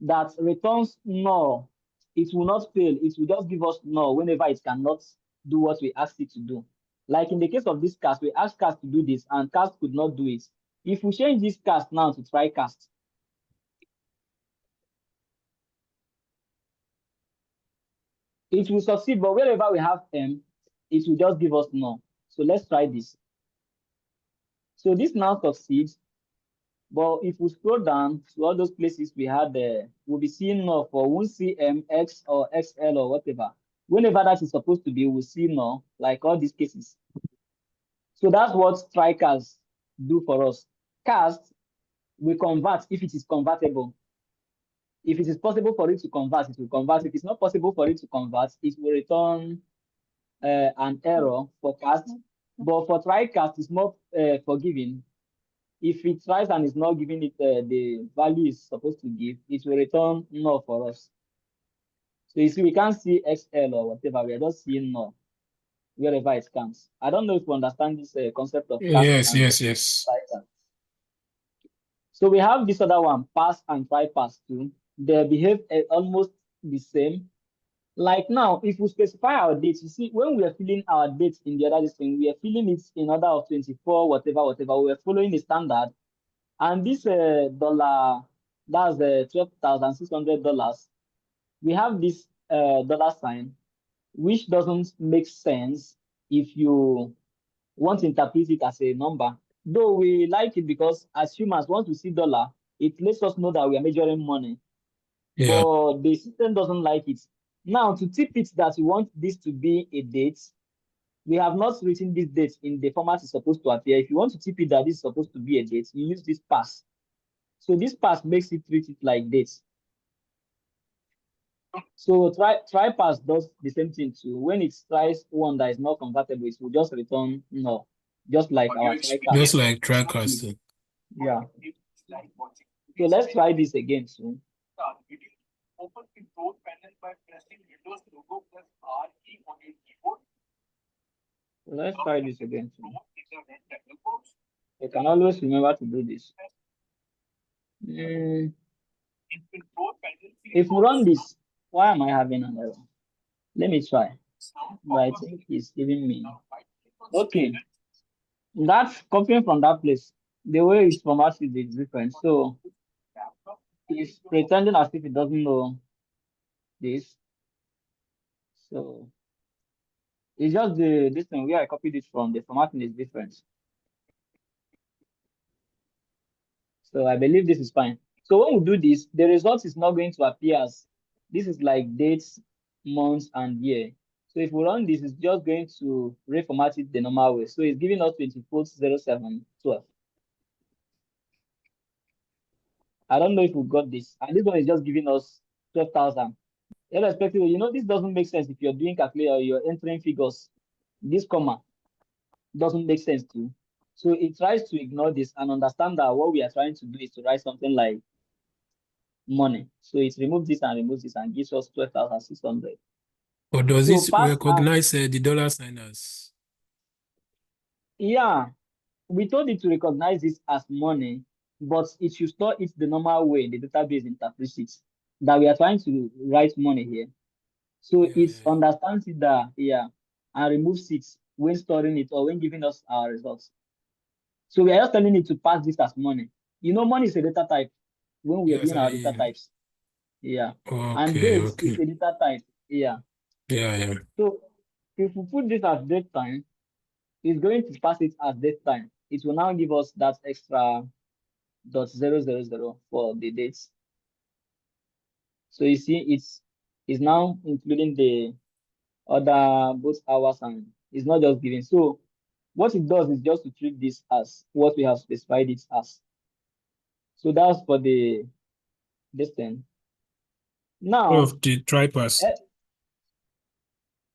that returns null. It will not fail. It will just give us null whenever it cannot do what we asked it to do. Like in the case of this cast, we asked cast to do this and cast could not do it. If we change this cast now to TriCast, it will succeed, but wherever we have M, it will just give us null. So let's try this. So this now succeeds. But if we scroll down to all those places we had there, we'll be seeing null for one CM, X or XL or whatever. Whenever that is supposed to be, we'll see null, like all these cases. So that's what strikers do for us. Cast, we convert if it is convertible. If it is possible for it to convert, it will convert. If it's not possible for it to convert, it will return an error for cast. But for try cast, it's more forgiving. If it tries and is not giving it the value it's supposed to give, it will return null for us. So you see, we can't see XL or whatever. We are just seeing null wherever it comes. I don't know if you understand this concept of cast Yes, and yes. try cast. So we have this other one, pass and try pass too. They behave almost the same. Like now, if we specify our dates, you see, when we are filling our dates in the other thing, we are filling it in order of 24, whatever. We are following the standard. And this dollar, that's $12,600. We have this dollar sign, which doesn't make sense if you want to interpret it as a number. Though we like it because as humans, once we see dollar, it lets us know that we are measuring money. Yeah. But the system doesn't like it. Now, to tip it that we want this to be a date, we have not written this date in the format it's supposed to appear. If you want to tip it that this is supposed to be a date, you use this pass. So this pass makes it treat it like dates. So try pass does the same thing too. When it tries one that is not convertible, it will just return no, just like our try cast. Just like try cast. Yeah. So let's try this again soon. Open control panel by pressing Windows logo plus R key on your keyboard. Let's try this again soon. You can always remember to do this. If we run this, why am I having an error? Let me try. But I think it's giving me. Okay. That's copying from that place. The way it's formatted is different. So it's pretending as if it doesn't know this. So it's just this thing where I copied it from. The formatting is different. So I believe this is fine. So when we do this, the result is not going to appear as this is like dates, months, and year. So if we run this, it's just going to reformat it the normal way. So it's giving us 24/07/12. I don't know if we got this. And this one is just giving us 12,000. Irrespective, this doesn't make sense if you're doing calculation or you're entering figures. This comma doesn't make sense too. So it tries to ignore this and understand that what we are trying to do is to write something like money. So it removes this and gives us 12,600. Or does So this recognize the dollar sign as? Yeah, we told it to recognize this as money, but it should store it the normal way the database interprets it, that we are trying to write money here. So it understands it that, and removes it when storing it or when giving us our results. So we are just telling it to pass this as money. Money is a data type when we are doing our data types. Yeah. And dates is a data type. Yeah. Yeah. So if we put this as date time, it's going to pass it as date time. It will now give us that extra .000 for the dates. So you see, it's now including the other both hours and it's not just giving. So what it does is just to treat this as what we have specified it as. So that's for this thing. Now of the try pass.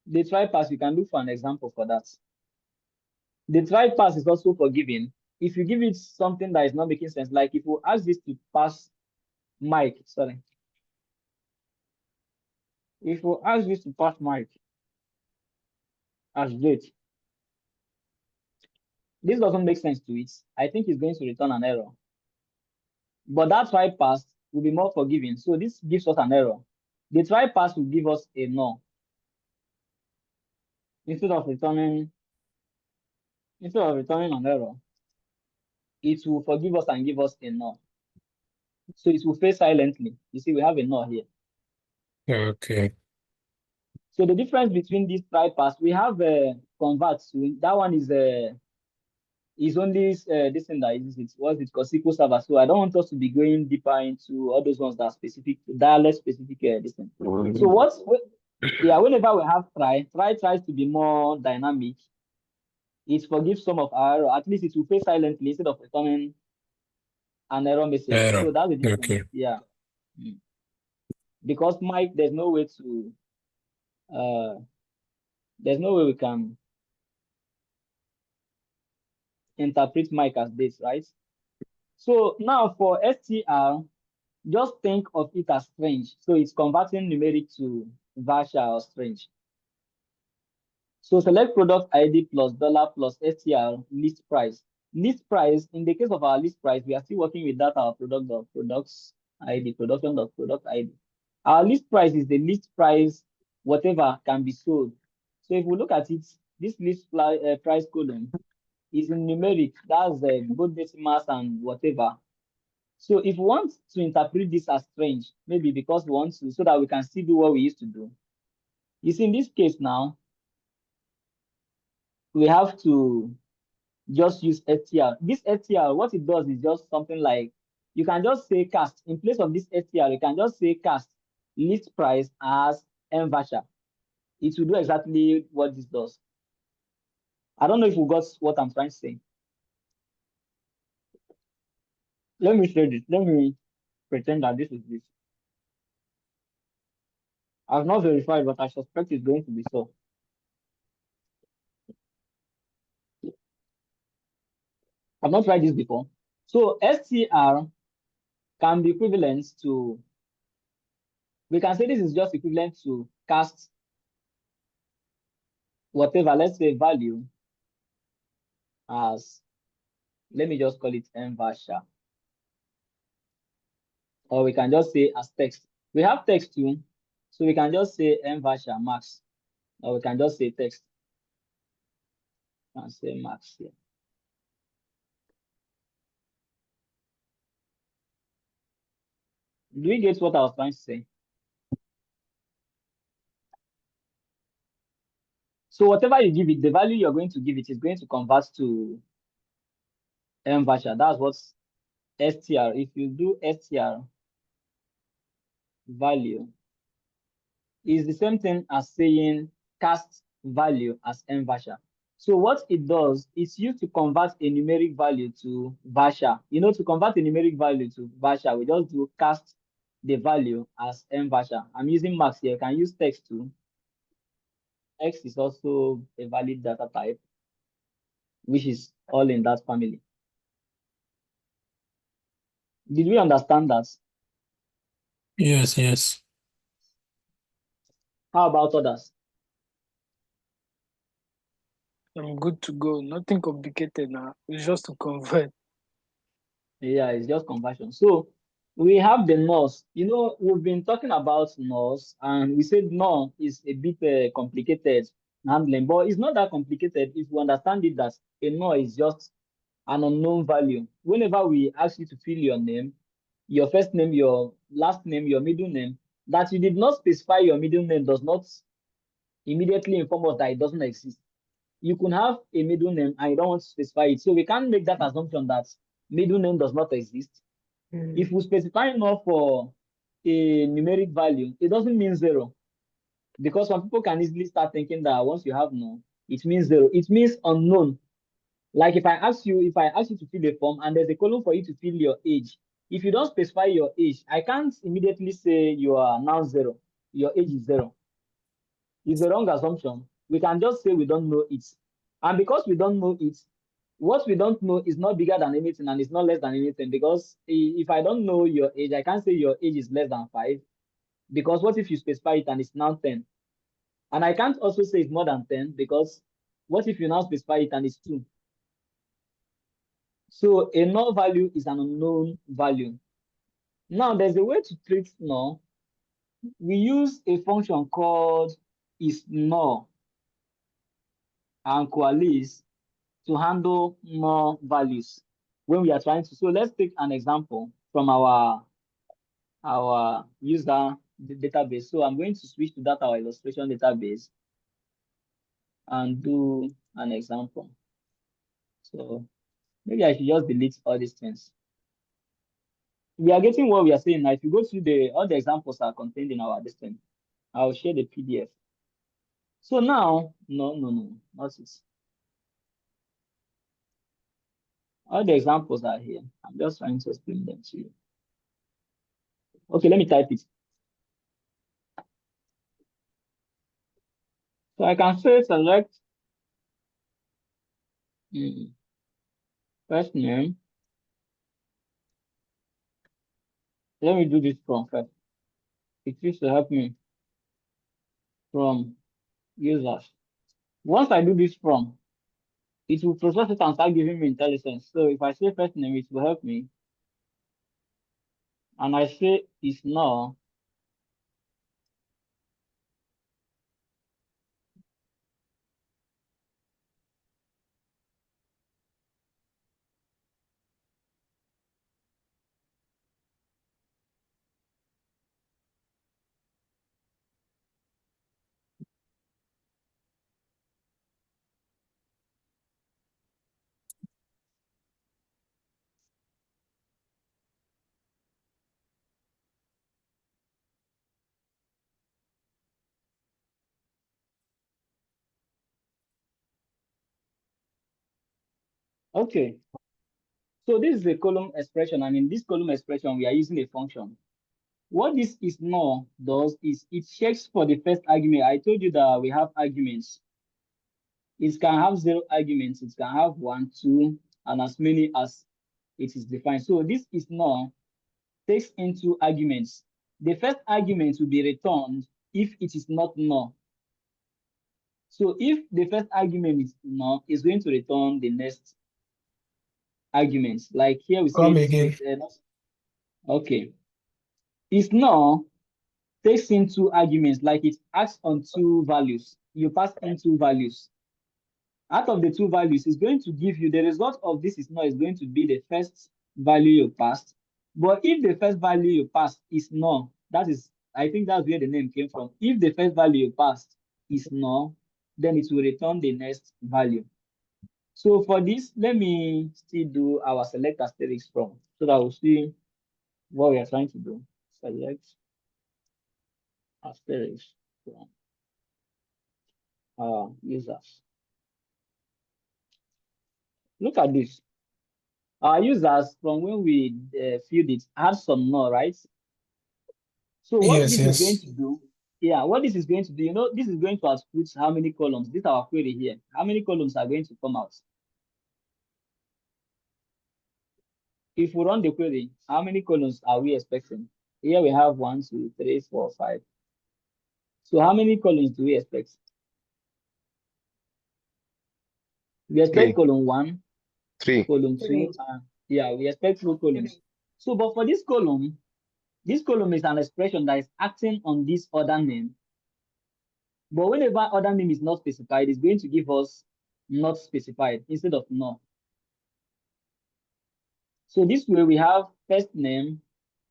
The try pass, you can look for an example for that. The try pass is also forgiving. If you give it something that is not making sense, like if you ask this to pass Mike, sorry. If you ask this to pass Mike as date, this doesn't make sense to it. I think it's going to return an error. But that try pass will be more forgiving. So this gives us an error. The try pass will give us a null. Instead of returning an error, it will forgive us and give us a null. So it will fail silently. You see, we have a null here. Okay. So the difference between these try pass, we have a convert. So that one is It's only this thing that is what's it called, SQL Server. So I don't want us to be going deeper into all those ones that are specific, dialect specific this thing. So whenever we have try tries to be more dynamic. It forgives some of our error. At least it will fail silently instead of returning an error message. Error. So that's the difference. Okay. Yeah. Because Mike, there's no way we can interpret Mike as this, right? So now for str, just think of it as strange. So it's converting numeric to varchar or strange. So select product ID plus dollar plus str list price. List price, in the case of our list price, we are still working with that our products ID, product ID. Our list price is the list price, whatever can be sold. So if we look at it, this list price column is in numeric. That's both decimals and whatever. So if we want to interpret this as strange, maybe because we want to, so that we can still do what we used to do. You see, in this case now, we have to just use str. This str, what it does is just something like, you can just say cast. In place of this str, you can just say cast list price as mvarchar. It will do exactly what this does. I don't know if you got what I'm trying to say. Let me show this. Let me pretend that this is this. I've not verified, but I suspect it's going to be so. I've not tried this before. So str can be equivalent to, we can say this is just equivalent to cast whatever, let's say value as, let me just call it mvarchar. Or we can just say as text. We have text too, so we can just say mvarchar max, or we can just say text and say max here. Do you get what I was trying to say? So whatever you give it, the value you're going to give it is going to convert to mvarchar. That's what str. If you do str value, is the same thing as saying cast value as mvarchar. So what it does is used to convert a numeric value to varchar. You know, to convert a numeric value to varchar, we just do cast the value as mvarchar. I'm using max here. You can use text too. Text is also a valid data type, which is all in that family. Did we understand that? Yes, yes. How about others? I'm good to go. Nothing complicated now. It's just to convert. Yeah, it's just conversion. So we have the NOS. You know, we've been talking about NOS, and we said NOR is a bit complicated handling, but it's not that complicated if you understand it that a NOR is just an unknown value. Whenever we ask you to fill your name, your first name, your last name, your middle name, that you did not specify your middle name does not immediately inform us that it doesn't exist. You can have a middle name and you don't want to specify it. So we can't make that assumption that middle name does not exist. If we specify NOR for a numeric value, it doesn't mean 0. Because some people can easily start thinking that once you have NOR, it means 0. It means unknown. Like if I ask you to fill a form and there's a column for you to fill your age, if you don't specify your age, I can't immediately say you are now 0. Your age is 0. It's a wrong assumption. We can just say we don't know it. And because we don't know it, what we don't know is not bigger than anything and it's not less than anything, because if I don't know your age, I can't say your age is less than 5, because what if you specify it and it's now 10? And I can't also say it's more than 10, because what if you now specify it and it's 2? So a null value is an unknown value. Now there's a way to treat null. We use a function called isNull and coalesce to handle null values when we are trying to. So let's take an example from our user database. So I'm going to switch to that our illustration database and do an example. So Maybe I should just delete all these things. We are getting what we are saying now. If you go to all the examples are contained in our distance. I'll share the PDF. So now, no, not it. All the examples are here. I'm just trying to explain them to you. Okay, let me type it. So I can say select first name. Let me do this from first. It used to help me from users. Once I do this from, it will process it and start giving me intelligence. So if I say first name, it will help me. And I say is null. Okay. So this is a column expression, and in this column expression, we are using a function. What this is null does is it checks for the first argument. I told you that we have arguments. It can have 0 arguments. It can have 1, 2, and as many as it is defined. So this is null takes into arguments. The first argument will be returned if it is not null. So if the first argument is null, it's going to return the next arguments. Like here we Come say again. Okay. It's null takes in 2 arguments, like it acts on 2 values. You pass in 2 values. Out of the 2 values, it's going to give you the result of this is null is going to be the first value you passed. But if the first value you passed is null, that is, I think that's where the name came from. If the first value you passed is null, then it will return the next value. So for this, let me still do our select asterisk from, so that we'll see what we are trying to do. Select asterisk from our users. Look at this. Our users, from when we filled it, had some null, right? So what this is going to do, what this is going to do, this is going to output how many columns. This is our query here. How many columns are going to come out? If we run the query, how many columns are we expecting? Here we have 1, 2, 3, 4, 5. So how many columns do we expect? We expect column 1, 3, column 2, we expect 2 columns. So, but for this column is an expression that is acting on this other name. But whenever other name is not specified, it's going to give us not specified instead of null. So this way we have first name,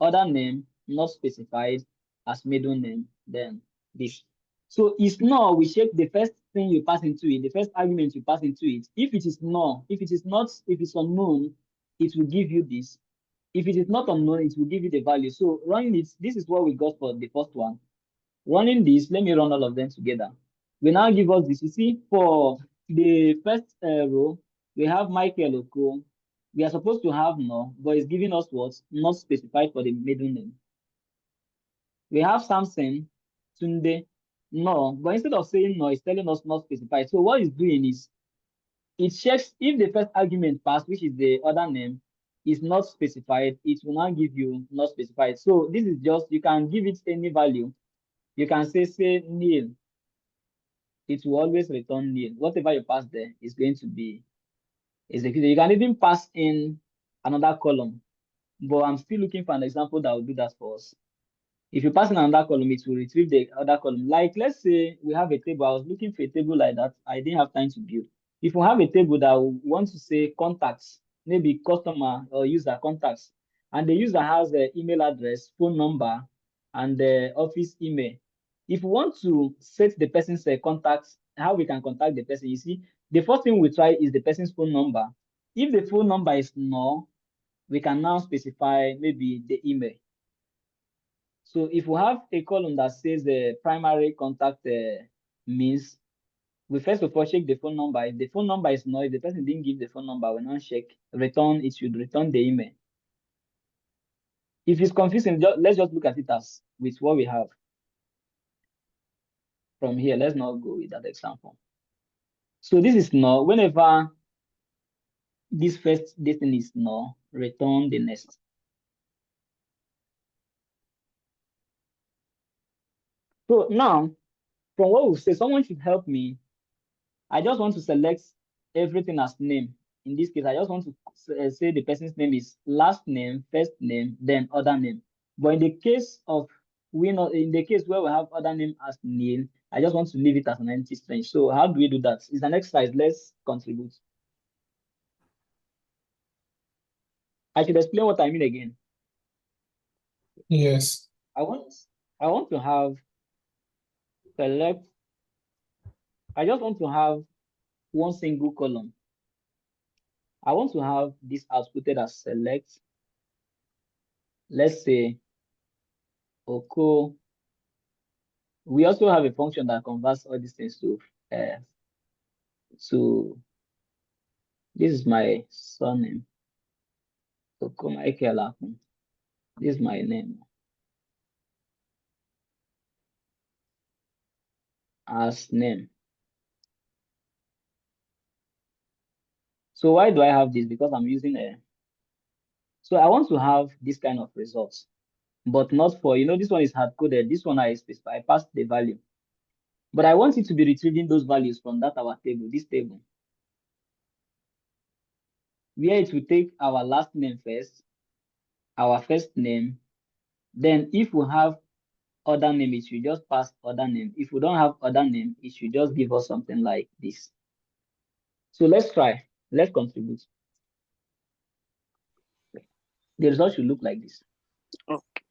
other name, not specified as middle name, then this. So it's null, we check the first thing you pass into it, the first argument you pass into it. If it is null, if it's unknown, it will give you this. If it is not unknown, it will give you the value. So running it, this is what we got for the first one. Running this, let me run all of them together. We now give us this. You see, for the first row, we have Michael Oko. We are supposed to have no, but it's giving us what? Not specified for the middle name. We have Samson, Tunde, no, but instead of saying no, it's telling us not specified. So what it's doing is, it checks if the first argument passed, which is the other name, is not specified, it will now give you not specified. So this is just, you can give it any value. You can say nil. It will always return nil. Whatever you pass there is going to be executed. You can even pass in another column, but I'm still looking for an example that will do that for us. If you pass in another column, it will retrieve the other column. Like, let's say we have a table. I was looking for a table like that. I didn't have time to build. If we have a table that we want to say contacts, maybe customer or user contacts, and the user has the email address, phone number, and the office email. If we want to set the person's contacts, how we can contact the person, you see, the first thing we try is the person's phone number. If the phone number is null, we can now specify maybe the email. So if we have a column that says the primary contact means, we first of all check the phone number. If the phone number is null, if the person didn't give the phone number, we now check return. It should return the email. If it's confusing, let's just look at it as with what we have from here. Let's not go with that example. So this is null. Whenever this first thing is null, return the next. So now, from what we say, someone should help me. I just want to select everything as name. In this case, I just want to say the person's name is last name, first name, then other name. But in the case of in the case where we have other name as nil, I just want to leave it as an empty string. So how do we do that? It's an exercise. Let's contribute. I should explain what I mean again. Yes. I want to have select. I just want to have one single column. I want to have this outputted as select. Let's say Oko. We also have a function that converts all these things to this is my surname. Oko Michael Akun. This is my name. As name. So why do I have this? Because I'm using a. So I want to have this kind of results, but not for, this one is hard coded. This one I specify, I passed the value, but I want it to be retrieving those values from that our table, this table, where it will take our last name first, our first name, then if we have other name, it should just pass other name. If we don't have other name, it should just give us something like this. So let's try. Let's contribute. The result should look like this. Okay.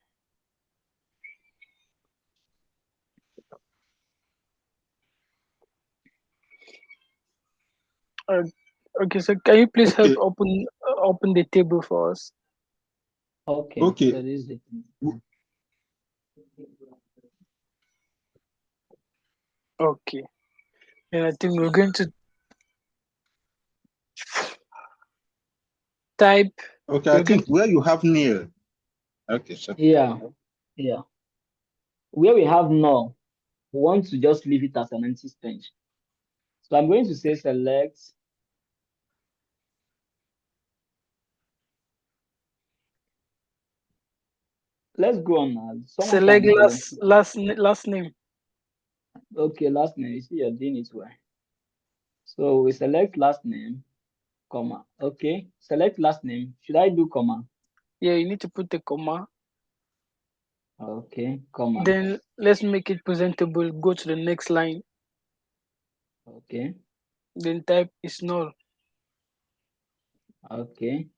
Okay, so can you please help open the table for us? Okay. Okay. So this is it. Okay. And I think we're going to type. Okay, I think where you have nil. Okay, so Yeah. Where we have null, we want to just leave it as an empty string. So I'm going to say select. Let's go on now. Select last name. Okay, last name. You see, you're doing it well. So we select last name, comma. Okay, select last name. Should I do comma? Yeah, you need to put the comma. Okay, comma. Then let's make it presentable. Go to the next line. Okay. Then type is null. Okay.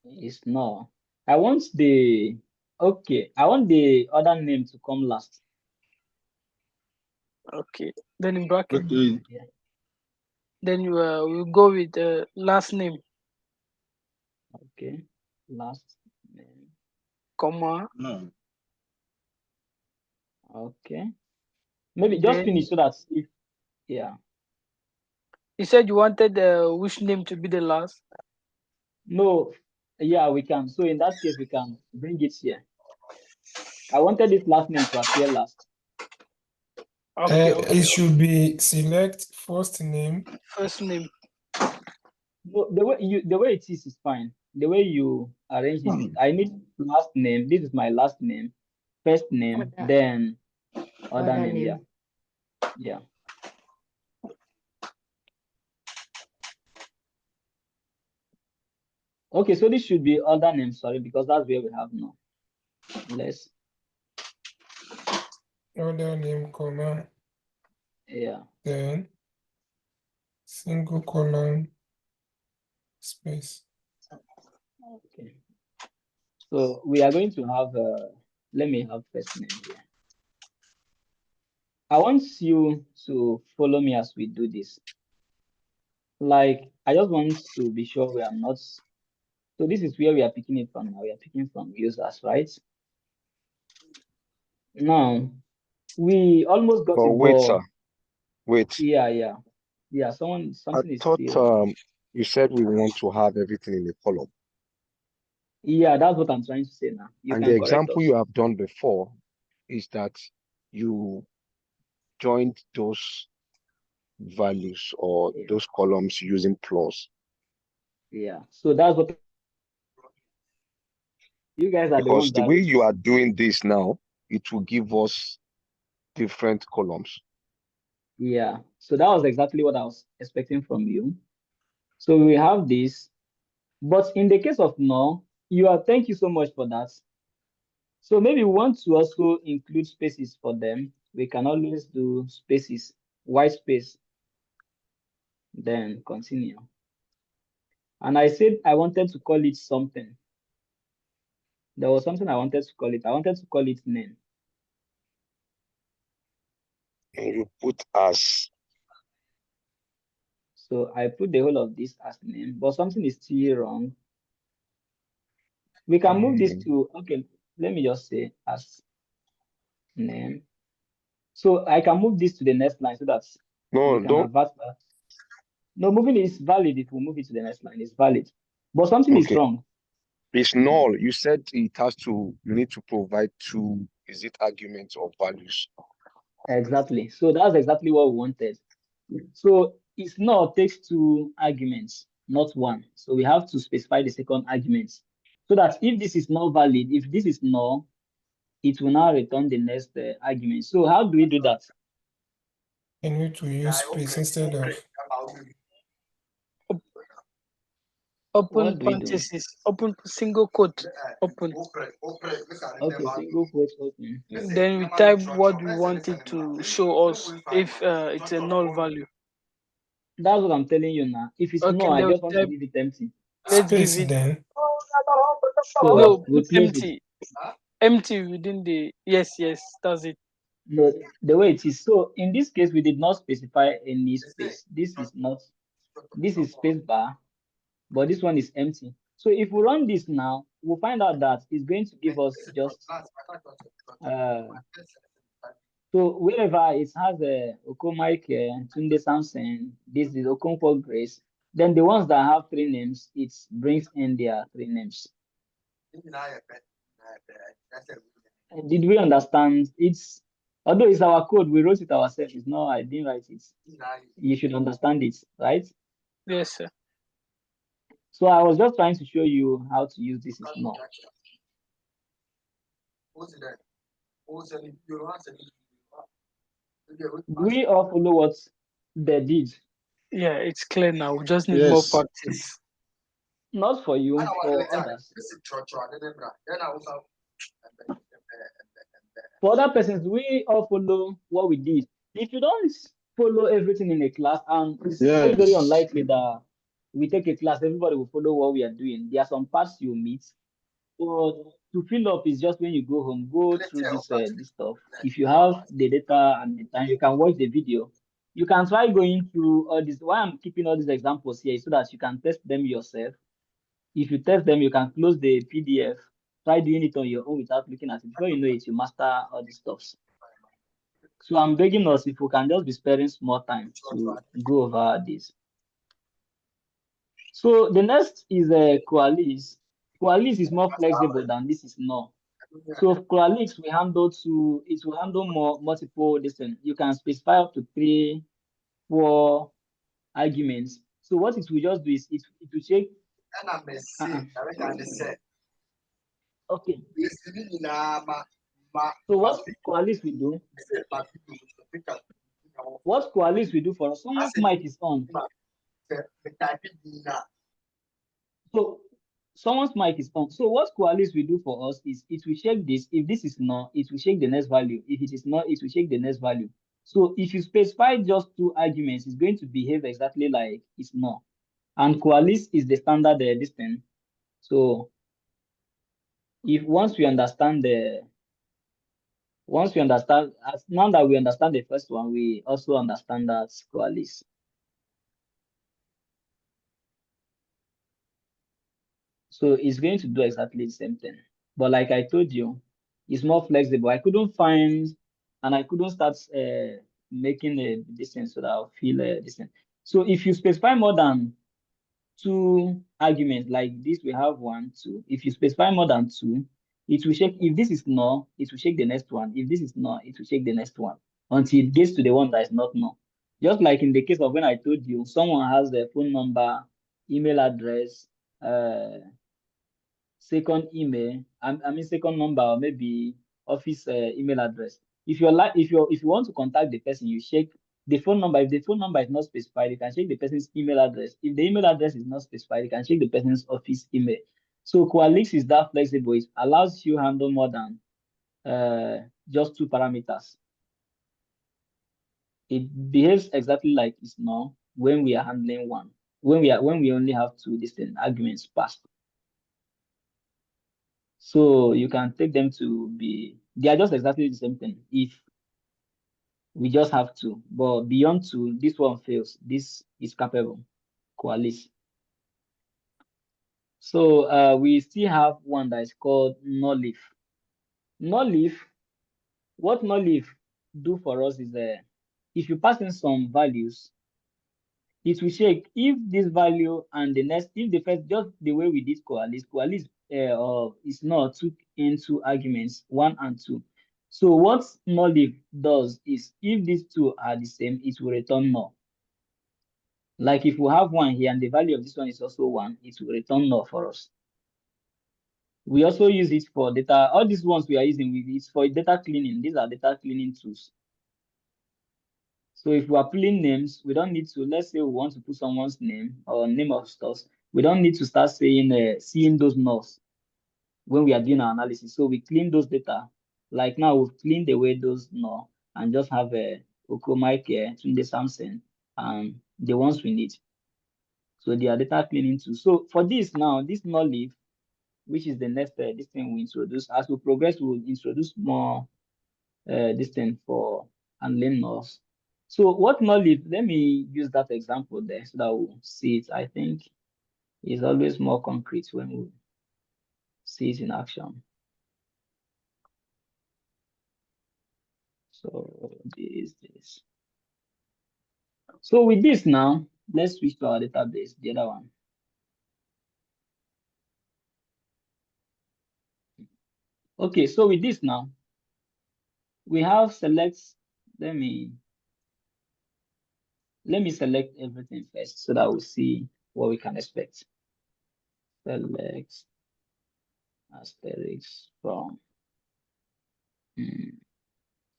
It's null. I want the other name to come last. Okay. Then in bracket. okay. Yeah. Then you will go with the last name. Okay. Last name. Comma. No. Okay. Maybe just Then, finish so that if yeah. You said you wanted which name to be the last? No, yeah, we can. So in that case, we can bring it here. I wanted this last name to appear last. Okay, It should be select first name. First name. No, the way it is fine. The way you arrange it, I need last name. This is my last name, first name, then other name. Yeah. Yeah. Okay, so this should be other name, sorry, because that's where we have now. Let's. Other name, comma. Yeah. Then single colon space. Okay. So we are going to have, let me have first name here. I want you to follow me as we do this. Like I just want to be sure we are not. So this is where we are picking it from now. We are picking from users, right? Now, we almost got But it, wait, sir. but Wait. yeah. I Something is thought still. you said we want to have everything in a column. Yeah, that's what I'm trying to say now. You And can the correct example us. you have done before is that you joined those values or Yeah. those columns using plus. Yeah. So that's what you guys are the Because ones the that. way you are doing this now, it will give us different columns. Yeah. So that was exactly what I was expecting from you. So we have this, but in the case of no, thank you so much for that. So maybe we want to also include spaces for them. We can always do spaces, white space, then continue. And I said I wanted to call it something. There was something I wanted to call it. I wanted to call it name. And you put as. So I put the whole of this as name, but something is still wrong. We can move this to, okay, let me just say as name. So I can move this to the next line so that No, we can don't. avert that. No, moving is valid if we move it to the next line. It's valid. But something is Okay. wrong. It's null. You said you need to provide two, is it arguments or values? Exactly. So that's exactly what we wanted. So it's not takes two arguments, not one. So we have to specify the second argument. So that if this is not valid, if this is null, it will now return the next argument. So how do we do that? And we to use space instead of Open What do we do? parenthesis, open single quote, open. Okay, single quote open. Then we type what we want it to show us if it's a null value. That's what I'm telling you now. If it's Okay, no, I then we just want to type, leave it empty. let's give space it, then. So no, we put close it. empty. Empty within the, yes, that's it. No, the way it is. So in this case, we did not specify any space. This is space bar, but this one is empty. So if we run this now, we'll find out that it's going to give us just so wherever it has a Okomike, Tunde Samson, this is Okonfo Grace, then the ones that have three names, it brings in their three names. Did we understand? Although it's our code, we wrote it ourselves. It's not, I didn't write it. You should understand it, right? Yes, sir. So I was just trying to show you how to use this. Is not. We all follow what they did. Yeah, it's clear now. We just need more Yes. practice. Not for you, for others. For other persons, we all follow what we did. If you don't follow everything in a class, and it's very, very unlikely that we take a class, everybody will follow what we are doing. There are some parts you meet. But to fill up is just when you go home, go through this stuff. If you have the data and the time, you can watch the video. You can try going through all this. Why I'm keeping all these examples here is so that you can test them yourself. If you test them, you can close the PDF. Try doing it on your own without looking at it. Before you know it, you master all these stuffs. So I'm begging us if we can just be sparing small time to go over this. So the next is a Coalesce. Coalesce is more flexible than this is not. So Coalesce it will handle multiple distance. You can specify up to 3, 4 arguments. So what it will just do is it will check. Okay. So what Coalesce will do? What Coalesce will do for us? Someone's mic is on. So someone's mic is on. So what Coalesce will do for us is it will check this. If this is not, it will check the next value. If it is not, it will check the next value. So if you specify just 2 arguments, it's going to behave exactly like it's not. And Coalesce is the standard distance. So if once we understand now that we understand the first one, we also understand that Coalesce. So it's going to do exactly the same thing. But like I told you, it's more flexible. I couldn't find, and I couldn't start making a distance so that I'll feel a distance. So if you specify more than 2 arguments like this, we have 1, 2. If you specify more than 2, it will check. If this is null, it will check the next one. If this is null, it will check the next one until it gets to the one that is not null. Just like in the case of when I told you, someone has the phone number, email address, second email, I mean second number, or maybe office email address. If you want to contact the person, you check the phone number. If the phone number is not specified, you can check the person's email address. If the email address is not specified, you can check the person's office email. So Qualys is that flexible. It allows you handle more than just 2 parameters. It behaves exactly like it's now when we are handling one. When we only have 2 distinct arguments passed. So you can take them to be, they are just exactly the same thing if we just have 2. But beyond 2, this one fails. This is capable. Qualys. So we still have one that is called nullif. Nullif, what nullif do for us is if you pass in some values, it will check if this value and the next, if the first, just the way we did Qualys is not took into arguments 1 and 2. So what nullif does is if these 2 are the same, it will return null. Like if we have 1 here and the value of this one is also 1, it will return null for us. We also use it for data. All these ones we are using, it's for data cleaning. These are data cleaning tools. So if we are pulling names, we don't need to, let's say we want to put someone's name or name of stores, we don't need to start saying, seeing those nulls when we are doing our analysis. So we clean those data. Like now we've cleaned away those null and just have a Oko, Mike, Tunde Samson, and the ones we need. So they are data cleaning too. So for this now, this nullif, which is the next this thing we introduce. As we progress, we'll introduce more this thing for handling nulls. So what nullif, let me use that example there so that we'll see it. I think it's always more concrete when we see it in action. So this. So with this now, let's switch to our database, the other one. Okay, so with this now, we have select, let me select everything first so that we'll see what we can expect. Select asterisk from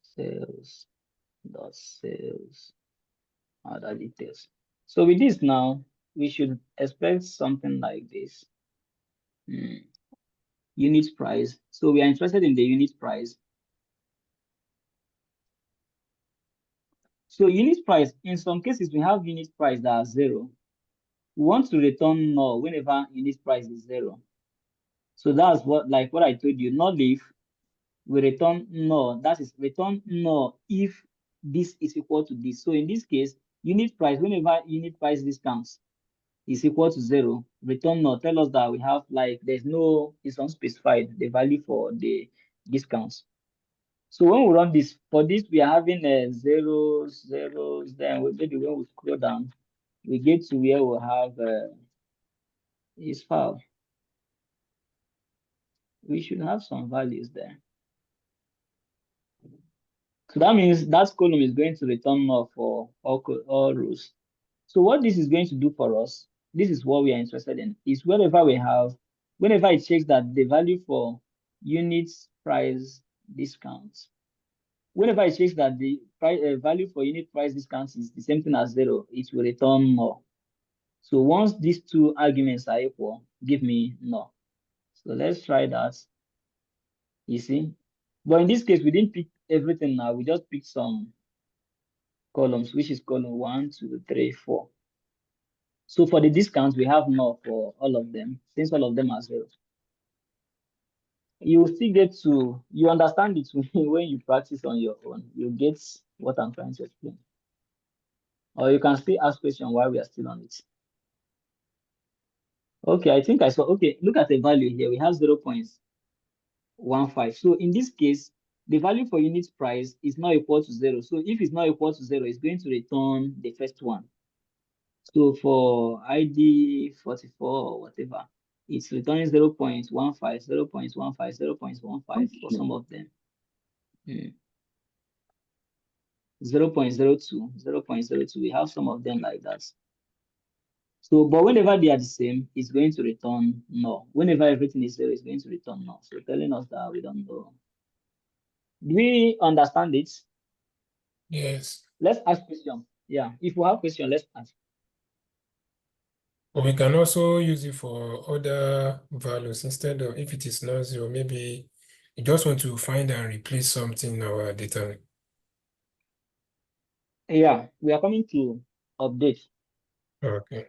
sales dot sales other details. So with this now, we should expect something like this. Unit price. So we are interested in the unit price. So unit price, in some cases, we have unit price that are 0. We want to return null whenever unit price is 0. So that's what I told you, nullif, we return null. That is return null if this is equal to this. So in this case, unit price, whenever unit price discounts is equal to 0, return null. Tell us that we have there's no, it's unspecified, the value for the discounts. So when we run this, for this, we are having zeros, then maybe when we scroll down, we get to where we have is file. We should have some values there. So that means that column is going to return null for all rows. So what this is going to do for us, this is what we are interested in, is whenever it checks that the value for units price discounts, whenever it checks that the value for unit price discounts is the same thing as 0, it will return null. So once these 2 arguments are equal, give me null. So let's try that. You see? But in this case, we didn't pick everything now. We just picked some columns, which is column 1, 2, 3, 4. So for the discounts, we have null for all of them, since all of them are 0. You will still get to, you understand it when you practice on your own. You get what I'm trying to explain. Or you can still ask questions while we are still on it. Okay, I think I saw. Okay, look at the value here. We have 0.15. So in this case, the value for unit price is not equal to 0. So if it's not equal to 0, it's going to return the first one. So for ID 44 or whatever, it's returning 0.15, 0.15, 0.15 for some of them. 0.02, 0.02. We have some of them like that. So, but whenever they are the same, it's going to return null. Whenever everything is 0, it's going to return null. So telling us that we don't know. Do we understand it? Yes. Let's ask question. Yeah, if we have question, let's ask. But we can also use it for other values instead of if it is not 0, maybe you just want to find and replace something in our data. Yeah, we are coming to update. Okay.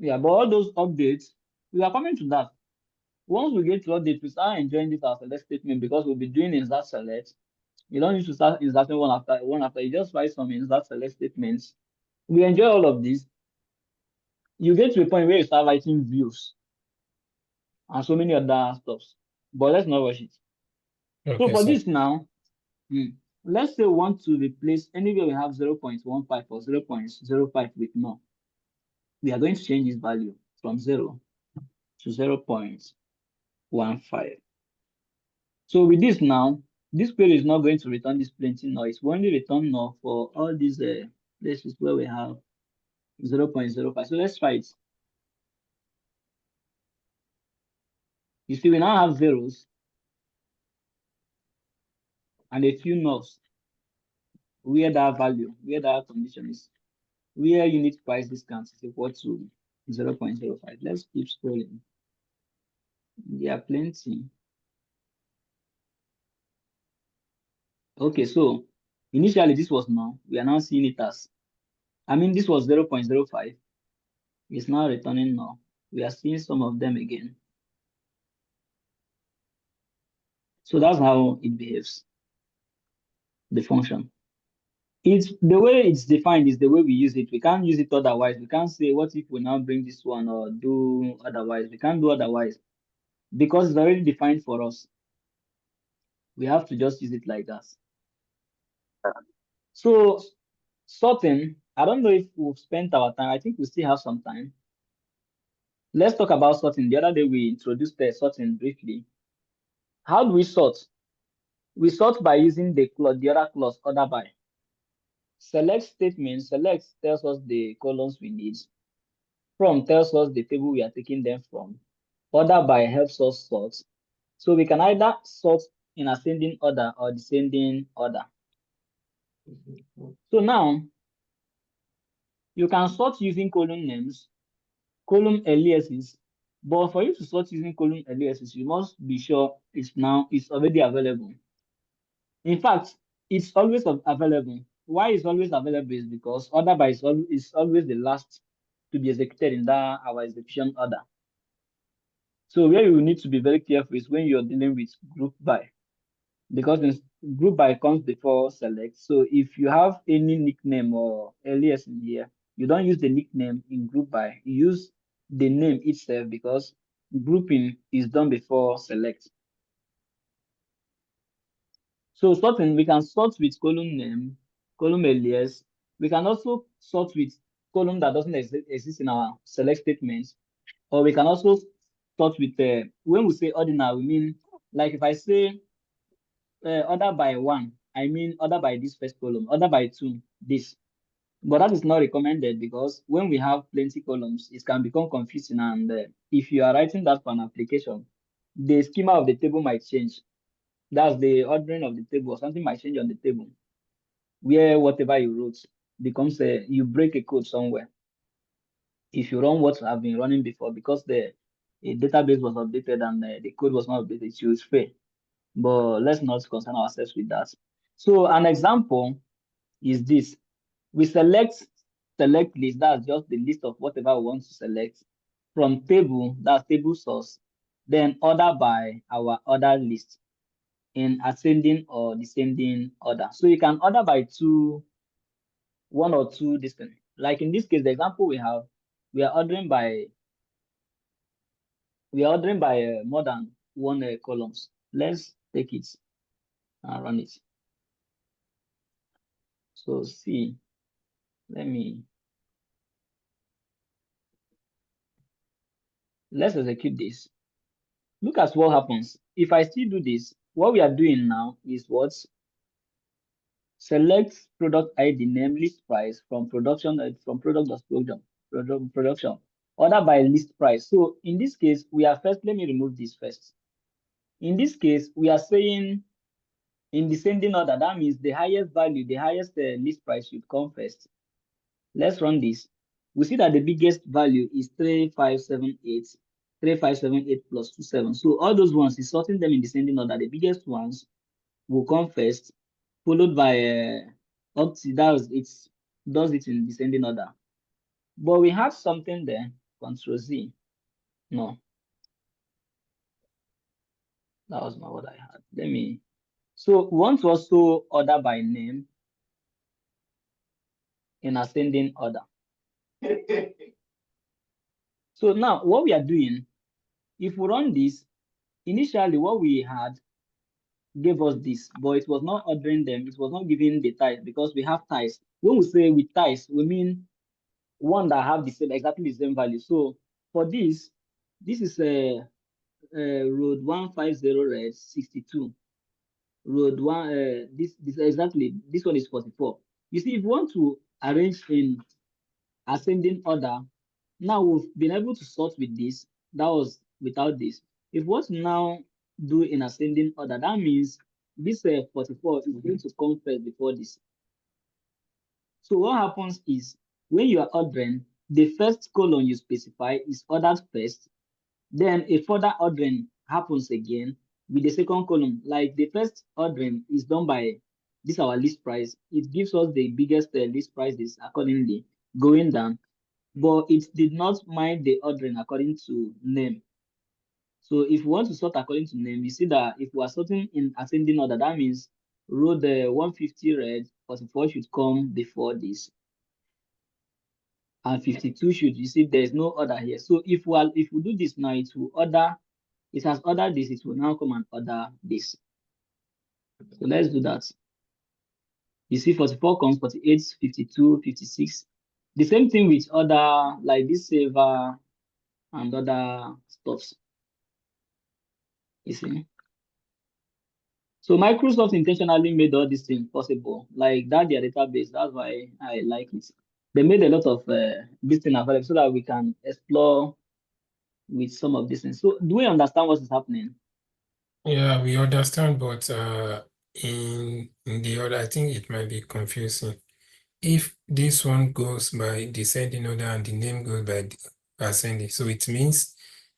Yeah, but all those updates, we are coming to that. Once we get to update, we start enjoying this as select statement because we'll be doing insert select. You don't need to start inserting one after one after. You just write some insert select statements. We enjoy all of this. You get to a point where you start writing views and so many other stuffs. But let's not rush it. So Okay, for so this now, let's say we want to replace anywhere we have 0.15 or 0.05 with null. We are going to change this value from 0 to 0.15. So with this now, this query is not going to return this plenty noise. We only return null for all these places where we have 0.05. So let's try it. You see, we now have zeros and a few nulls where that value, where that condition is, where unit price discount is equal to 0.05. Let's keep scrolling. There are plenty. Okay, so initially this was null. We are now seeing it as, this was 0.05. It's now returning null. We are seeing some of them again. So that's how it behaves, the function. It's the way it's defined is the way we use it. We can't use it otherwise. We can't say, what if we now bring this one or do otherwise? We can't do otherwise because it's already defined for us. We have to just use it like that. So sorting, I don't know if we've spent our time. I think we still have some time. Let's talk about sorting. The other day we introduced the sorting briefly. How do we sort? We sort by using the other clause, order by. Select statement, select tells us the columns we need. From tells us the table we are taking them from. Order by helps us sort. So we can either sort in ascending order or descending order. So now, you can sort using column names, column aliases, but for you to sort using column aliases, you must be sure it's already available. In fact, it's always available. Why it's always available is because order by is always the last to be executed in our execution order. So where you need to be very careful is when you're dealing with group by, because group by comes before select. So if you have any nickname or alias in here, you don't use the nickname in group by. You use the name itself because grouping is done before select. So sorting, we can sort with column name, column alias. We can also sort with column that doesn't exist in our select statements, or we can also sort with when we say ordinal, we mean like if I say order by 1, I mean order by this first column, order by 2, this. But that is not recommended because when we have plenty columns, it can become confusing. And if you are writing that for an application, the schema of the table might change. That's the ordering of the table. Something might change on the table where whatever you wrote becomes you break a code somewhere. If you run what have been running before, because the database was updated and the code was not updated, it will fail. But let's not concern ourselves with that. So an example is this. We select list, that's just the list of whatever we want to select. From table, that's table source, then order by our order list in ascending or descending order. So you can order by one or two distance. Like in this case, the example we are ordering by We are ordering by more than one columns. Let's take it and run it. So see, let's execute this. Look at what happens. If I still do this, what we are doing now is what? Select product ID name list price from production from production. Order by list price. So in this case, we are first, let me remove this first. In this case, we are saying in descending order, that means the highest value, the highest list price should come first. Let's run this. We see that the biggest value is 3578 plus 27. So all those ones is sorting them in descending order. The biggest ones will come first, followed by up to it does it in descending order. But we have something there, Control Z. No. That was not what I had. So we want to also order by name in ascending order. So now what we are doing, if we run this, initially what we had gave us this, but it was not ordering them, it was not giving the ties because we have ties. When we say with ties, we mean one that have exactly the same value. So for this is a road 150 red 62. Road one this exactly, this one is 44. You see, if you want to arrange in ascending order, now we've been able to sort with this. That was without this. If what now do in ascending order, that means this 44 is going to come first before this. So what happens is when you are ordering, the first column you specify is ordered first. Then a further ordering happens again with the second column. Like the first ordering is done by this our list price. It gives us the biggest list prices accordingly going down, but it did not mind the ordering according to name. So if we want to sort according to name, you see that if we are sorting in ascending order, that means road 150 red 44 should come before this, and 52 should, you see there's no order here. So if we do this now, it will order, it has ordered this, it will now come and order this. So let's do that. You see 44 comes, 48, 52, 56. The same thing with other, like this saver and other stuffs. You see. So Microsoft intentionally made all these things possible, like that their database. That's why I like it. They made a lot of this thing available so that we can explore with some of these things. So do we understand what is happening? Yeah, we understand, but in the order, I think it might be confusing. If this one goes by descending order and the name goes by ascending, so it means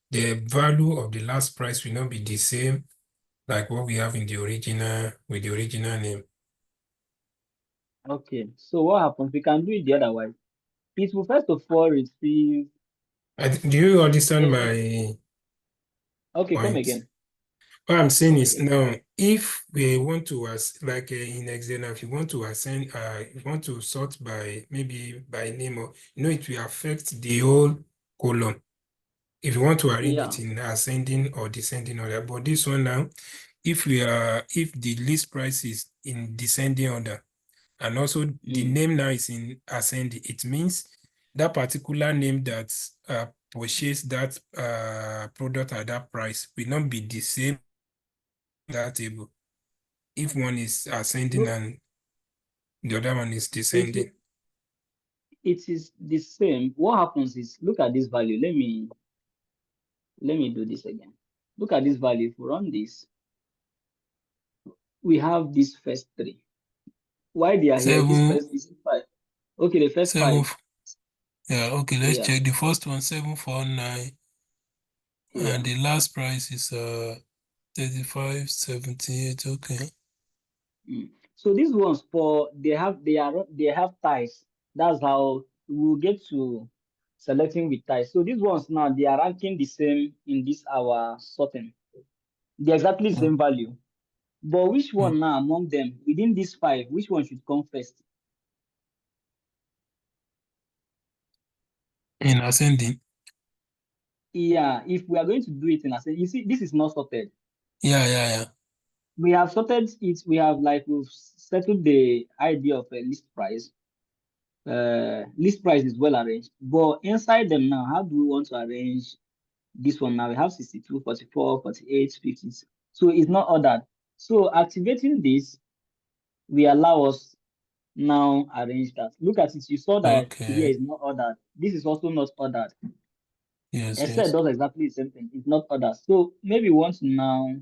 the value of the last price will not be the same like what we have in the original with the original name. Okay, so what happens? We can do it the other way. It will first of all receive. Do you understand my Okay, point? come again. What I'm saying Come is again. now, if we want to like in Excel, if you want to assign, you want to sort by maybe by name, or it will affect the whole column. If you want to arrange it in ascending or descending order, but this one now, if the list price is in descending order, and also the name now is in ascending, it means that particular name that purchased that product at that price will not be the same that table if one is ascending and the other one is descending. It is the same. What happens is, look at this value. Let me do this again. Look at this value. If we run this, we have these first three. Why they are here? This first is 5. Okay, the first 5. Yeah, okay, let's check. The first one, 749. And the last price is 35.78. Okay. So these ones they have ties. That's how we'll get to selecting with ties. So these ones now, they are ranking the same in this our sorting. They're exactly the same value. But which one now among them within these 5, which one should come first? In ascending. Yeah, if we are going to do it in a sense, you see, this is not sorted. Yeah. We have sorted it. We have we've settled the idea of a list price. List price is well arranged, but inside them now, how do we want to arrange this one now? We have 62, 44, 48, 50. So it's not ordered. So activating this, we allow us now arrange that. Look at it. You saw that here Okay. is not ordered. This is also not ordered. Yes. Excel does exactly the same thing. It's not ordered. So maybe we want to now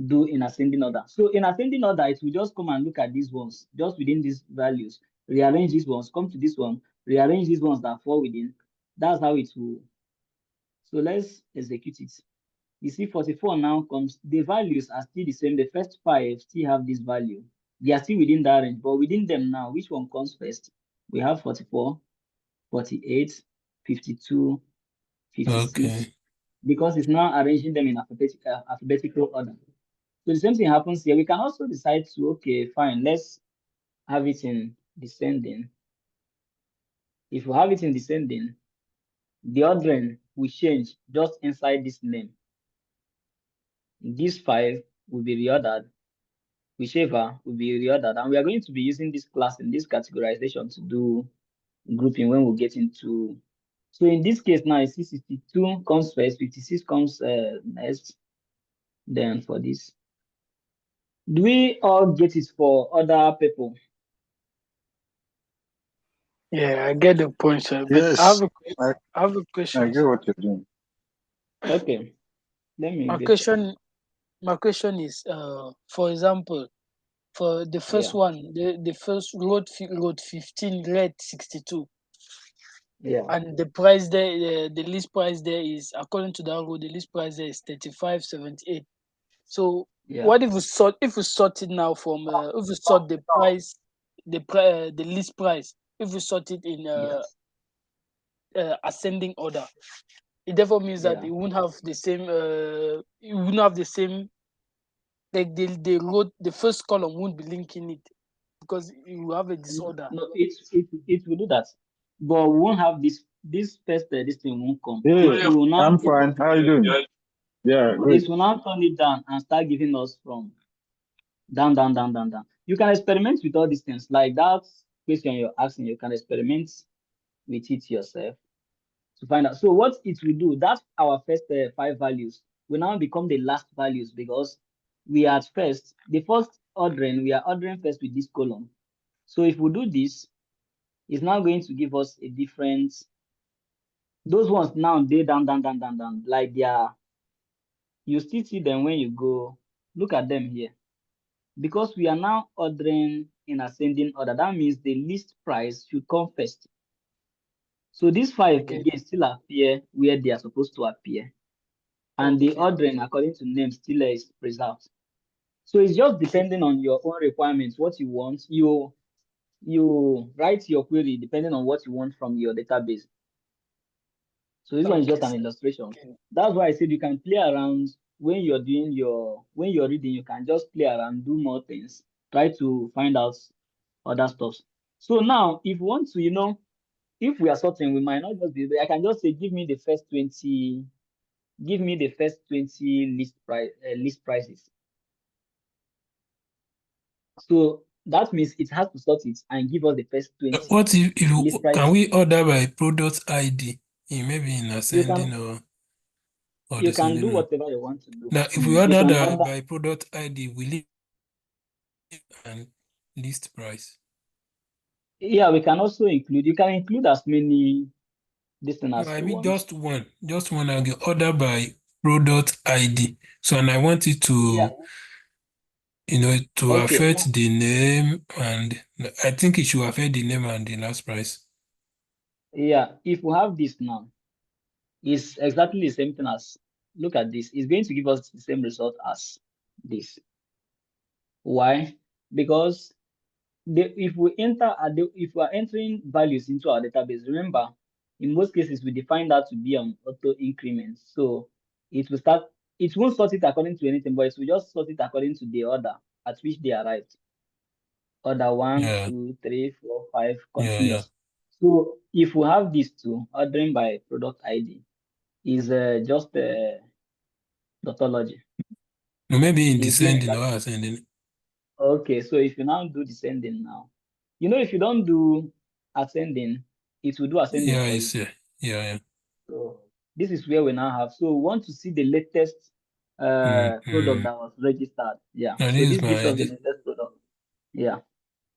do in ascending order. So in ascending order, it will just come and look at these ones, just within these values, rearrange these ones, come to this one, rearrange these ones that fall within. That's how it will. So let's execute it. You see 44 now comes, the values are still the same. The first 5 still have this value. They are still within that range, but within them now, which one comes first? We have 44, 48, 52, 56, Okay. because it's now arranging them in alphabetical order. So the same thing happens here. We can also decide to, okay, fine, let's have it in descending. If we have it in descending, the ordering will change just inside this name. These 5 will be reordered, whichever will be reordered. And we are going to be using this class in this categorization to do grouping when we get into. So in this case now, 62 comes first, 56 comes next. Then for this, do we all get it for other people? Yeah, I get the point, sir. But Yes, I have a I question, get sir. what you're doing. Okay, let me My get. question is, for example, for the first Yeah. one, the first road 15 red 62, Yeah. and the price there, the list price there is, according to that road, the list price there is 35.78. So Yeah. what if we sort it now from if we sort the price, the list price, if we sort it in ascending order, it therefore means that Yeah. it won't have the same it won't have the same, like the road, the first column won't be linking it because you will have a disorder. No, it will do that, but we won't have this first this thing won't come. Hey, It will now I'm give fine. us, How are you doing? Yeah, good. it will now turn it down and start giving us from down. You can experiment with all these things, like that question you're asking. You can experiment with it yourself to find out. So what it will do, that our first 5 values will now become the last values, because we are at first, the first ordering, we are ordering first with this column. So if we do this, it's now going to give us a different, those ones now they down, like they are, you still see them when you go look at them here. Because we are now ordering in ascending order, that means the list price should come first. So these 5 Okay. again still appear where they are supposed to appear. And the ordering according to name still is preserved. So it's just depending on your own requirements, what you want. You write your query depending on what you want from your database. So this one is just an illustration. That's why I said you can play around when you're doing when you're reading, you can just play around, do more things, try to find out other stuff. So now if you want to, if we are sorting, we might not just be, I can just say, give me the first 20 list prices. So that means it has to sort it and give us the first 20. What if list prices. can we order by product ID? Maybe in ascending or you can do descending? whatever you want to do. Now, if we order by product ID, will it and list price? Yeah, we can also include. You can include as many distance as I you mean, want. just one. I get order by product ID. So, and I want it to, to affect the name, and I think it should affect the name and the last price. Yeah, if we have this now, it's exactly the same thing as, look at this. It's going to give us the same result as this. Why? Because if we are entering values into our database, remember, in most cases we define that to be an auto increment. So it won't sort it according to anything, but it will just sort it according to the order at which they arrived. Order 1, 2, 3, 4, 5, continuous. So if we have these two, ordering by product ID, is just tautology. No, maybe in It's here descending that- or ascending. Okay, so if you now do descending now, if you don't do ascending, it will do ascending Yeah, for it's you. yeah. So this is where we now have. So we want to see the latest product that was registered. Yeah. Now So this is this gives us the my latest product. Yeah.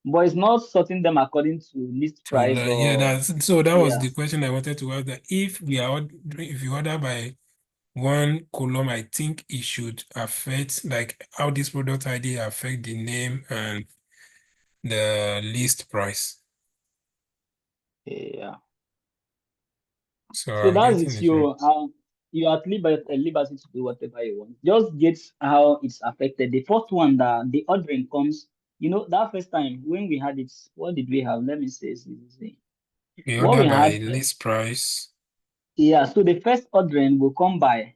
But it's not sorting them according to list price yeah. or That was yeah. the question I wanted to ask. That if you order by one column, I think it should affect like how this product ID affect the name and the list price. Yeah. So So I'm that's getting it. it right. You're at liberty to do whatever you want. Just get how it's affected. The first one that the ordering comes, that first time when we had it, what did we have? Let me see. We What we order by had, list price. yeah. So the first ordering will come by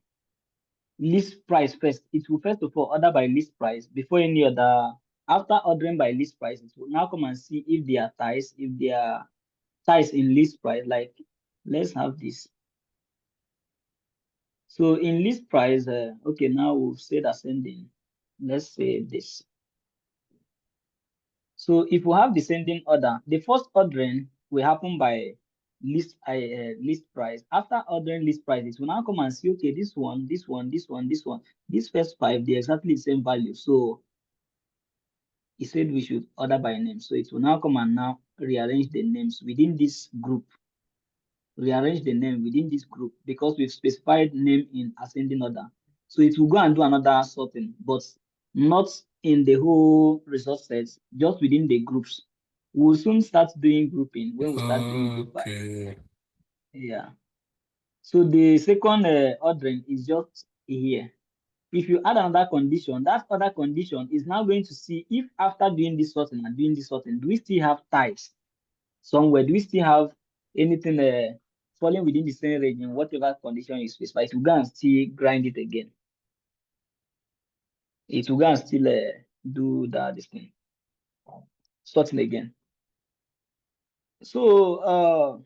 list price first. It will first of all order by list price before any other. After ordering by list price, it will now come and see if there are ties, in list price. Like, let's have this. So in list price, okay, now we've said ascending. Let's say this. So if we have descending order, the first ordering will happen by list price. After ordering list price, it will now come and see, okay, this one, this one, this one, this one. These first five, they're exactly the same value. So he said we should order by name. So it will now come and now rearrange the names within this group. Rearrange the name within this group because we've specified name in ascending order. So it will go and do another sorting, but not in the whole resource sets, just within the groups. We'll soon start doing grouping when we start doing group by. Okay. Yeah. So the second ordering is just here. If you add another condition, that other condition is now going to see if after doing this sorting and doing this sorting, do we still have ties somewhere? Do we still have anything falling within the same region, whatever condition you specify? It will go and still grind it again. It will go and still do this thing, sorting again. So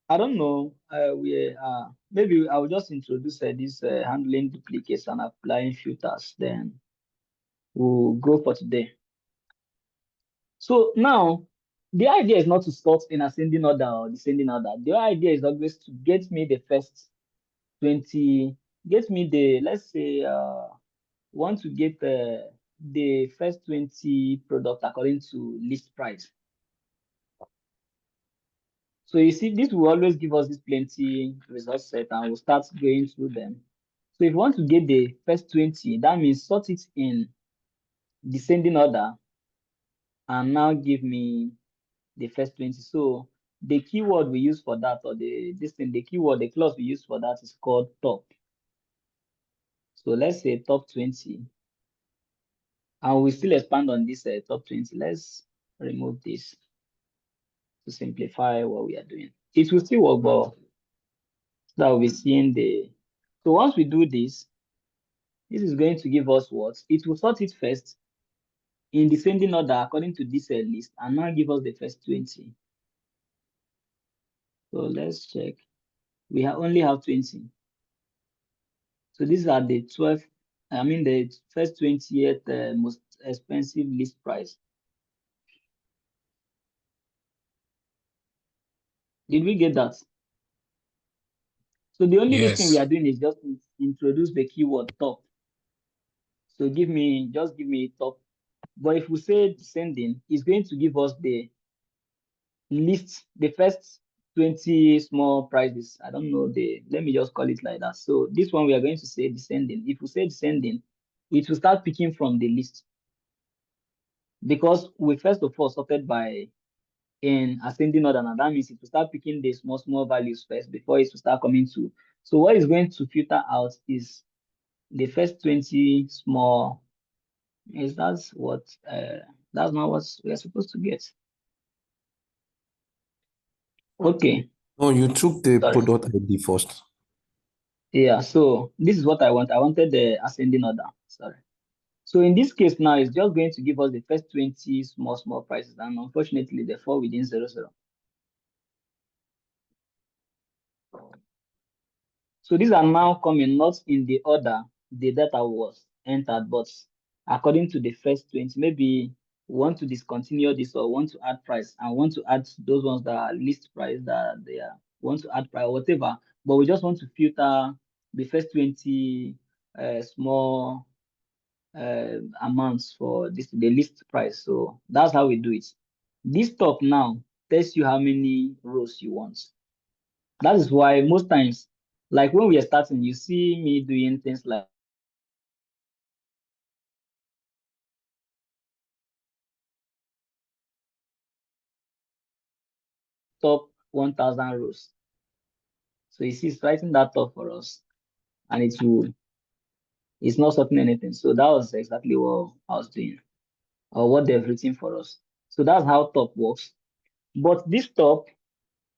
I don't know. Maybe I will just introduce this handling duplicates and applying filters. Then we'll go for today. So now, the idea is not to sort in ascending order or descending order. The idea is always to get me the first 20, get me let's say, want to get the first 20 product according to list price. So you see, this will always give us this plenty result set and we'll start going through them. So if you want to get the first 20, that means sort it in descending order and now give me the first 20. So the keyword we use for that, or the clause we use for that is called top. So let's say top 20. And we still expand on this top 20. Let's remove this to simplify what we are doing. It will still work, but that will be seeing so once we do this is going to give us what? It will sort it first in descending order according to this list and now give us the first 20. So let's check. We only have 20. So these are the the first 20th most expensive list price. Did we get that? So the only thing we Yes. are doing is just introduce the keyword top. So just give me top. But if we say descending, it's going to give us the list, the first 20 small prices. I don't know let me just call it like that. So this one we are going to say descending. If we say descending, it will start picking from the list. Because we first of all sorted by in ascending order, and that means it will start picking the small values first before it will start coming to. So what is going to filter out is the first 20 small. That's not what we are supposed to get. Okay. No, you took the Sorry. product ID first. Yeah, so this is what I want. I wanted the ascending order. Sorry. So in this case now, it's just going to give us the first 20 small prices, and unfortunately, they fall within 00. So these are now coming not in the order the data was entered, but according to the first 20. Maybe we want to discontinue this or want to add price and want to add those ones that are list price that they are want to add price or whatever. But we just want to filter the first 20 small amounts for this the list price. So that's how we do it. This top now tells you how many rows you want. That is why most times, like when we are starting, you see me doing things like top 1,000 rows. So you see it's writing that up for us, and it's not sorting anything. So that was exactly what I was doing, or what they've written for us. So that's how top works. But this top,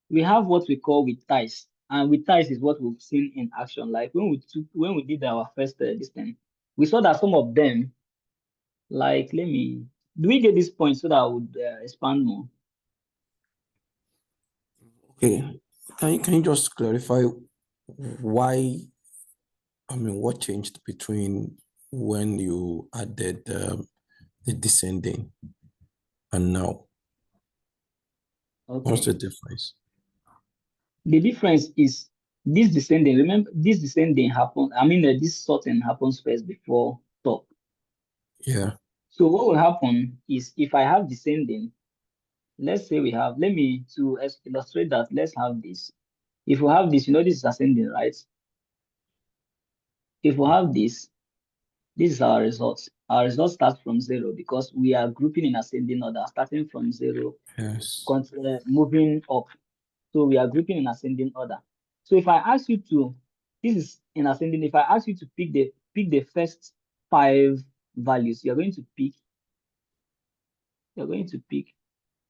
we have what we call with ties, and with ties is what we've seen in action. Like when we did our first this thing, we saw that some of them, like do we get this point so that I would expand more? Okay, can you just clarify why? I mean, what changed between when you added the descending and now? Okay. What's the difference? The difference is this descending. Remember, this descending happens. I mean, this sorting happens first before top. Yeah. So what will happen is if I have descending, let's say we have. To illustrate that. Let's have this. If we have this, this is ascending, right? If we have this is our result. Our result starts from 0 because we are grouping in ascending order, starting from 0, Yes. moving up. So we are grouping in ascending order. So if I ask you to, this is in ascending, if I ask you to pick the first 5 values, you're going to pick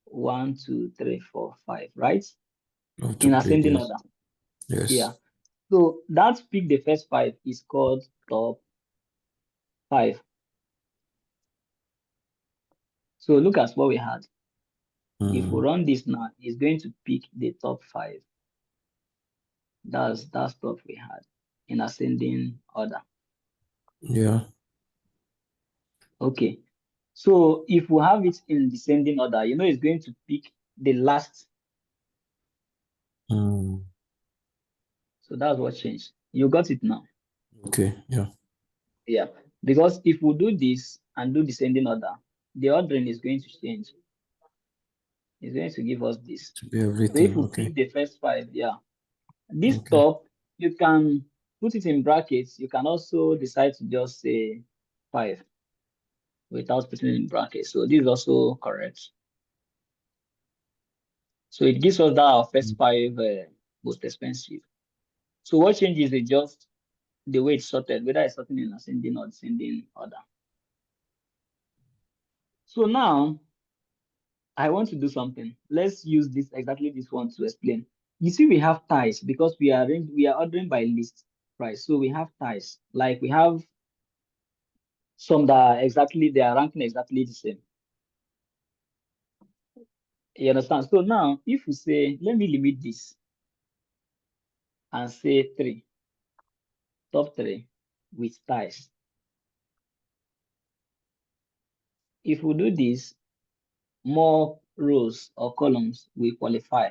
1, 2, 3, 4, 5, right? In ascending order. Yes. Yeah. So that pick the first 5 is called top 5. So look at what we had. If we run this now, it's going to pick the top 5. That's stuff we had in ascending order. Yeah. Okay. So if we have it in descending order, it's going to pick the last. So that's what changed. You got it now. Okay. Yeah. Yeah. Because if we do this and do descending order, the ordering is going to change. It's going to give us this. Everything. So if we Okay. pick the first 5, yeah. This Okay. top, you can put it in brackets. You can also decide to just say 5 without putting it in brackets. So this is also correct. So it gives us that our first 5 most expensive. So what changes is just the way it's sorted, whether it's sorting in ascending or descending order. So now I want to do something. Let's use exactly this one to explain. You see, we have ties because we are ordering by list price. So we have ties. Like we have some that they are ranking exactly the same. You understand? So now if we say, let me limit this and say 3, top 3 with ties. If we do this, more rows or columns will qualify.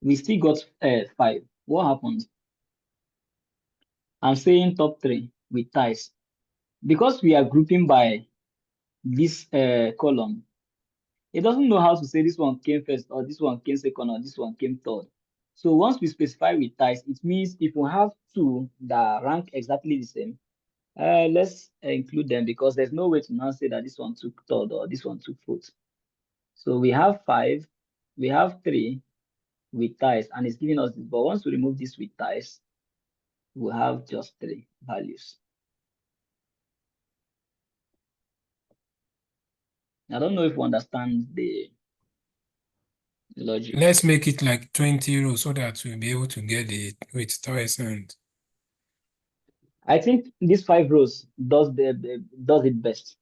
We still got 5. What happens? I'm saying top 3 with ties. Because we are grouping by this column, it doesn't know how to say this one came first or this one came second or this one came third. So once we specify with ties, it means if we have 2 that rank exactly the same, let's include them because there's no way to now say that this one took third or this one took fourth. So we have 5, we have 3 with ties, and it's giving us this. But once we remove this with ties, we'll have just 3 values. I don't know if you understand the logic. Let's make it like 20 rows so that we'll be able to get it with ties and. I think these 5 rows does it best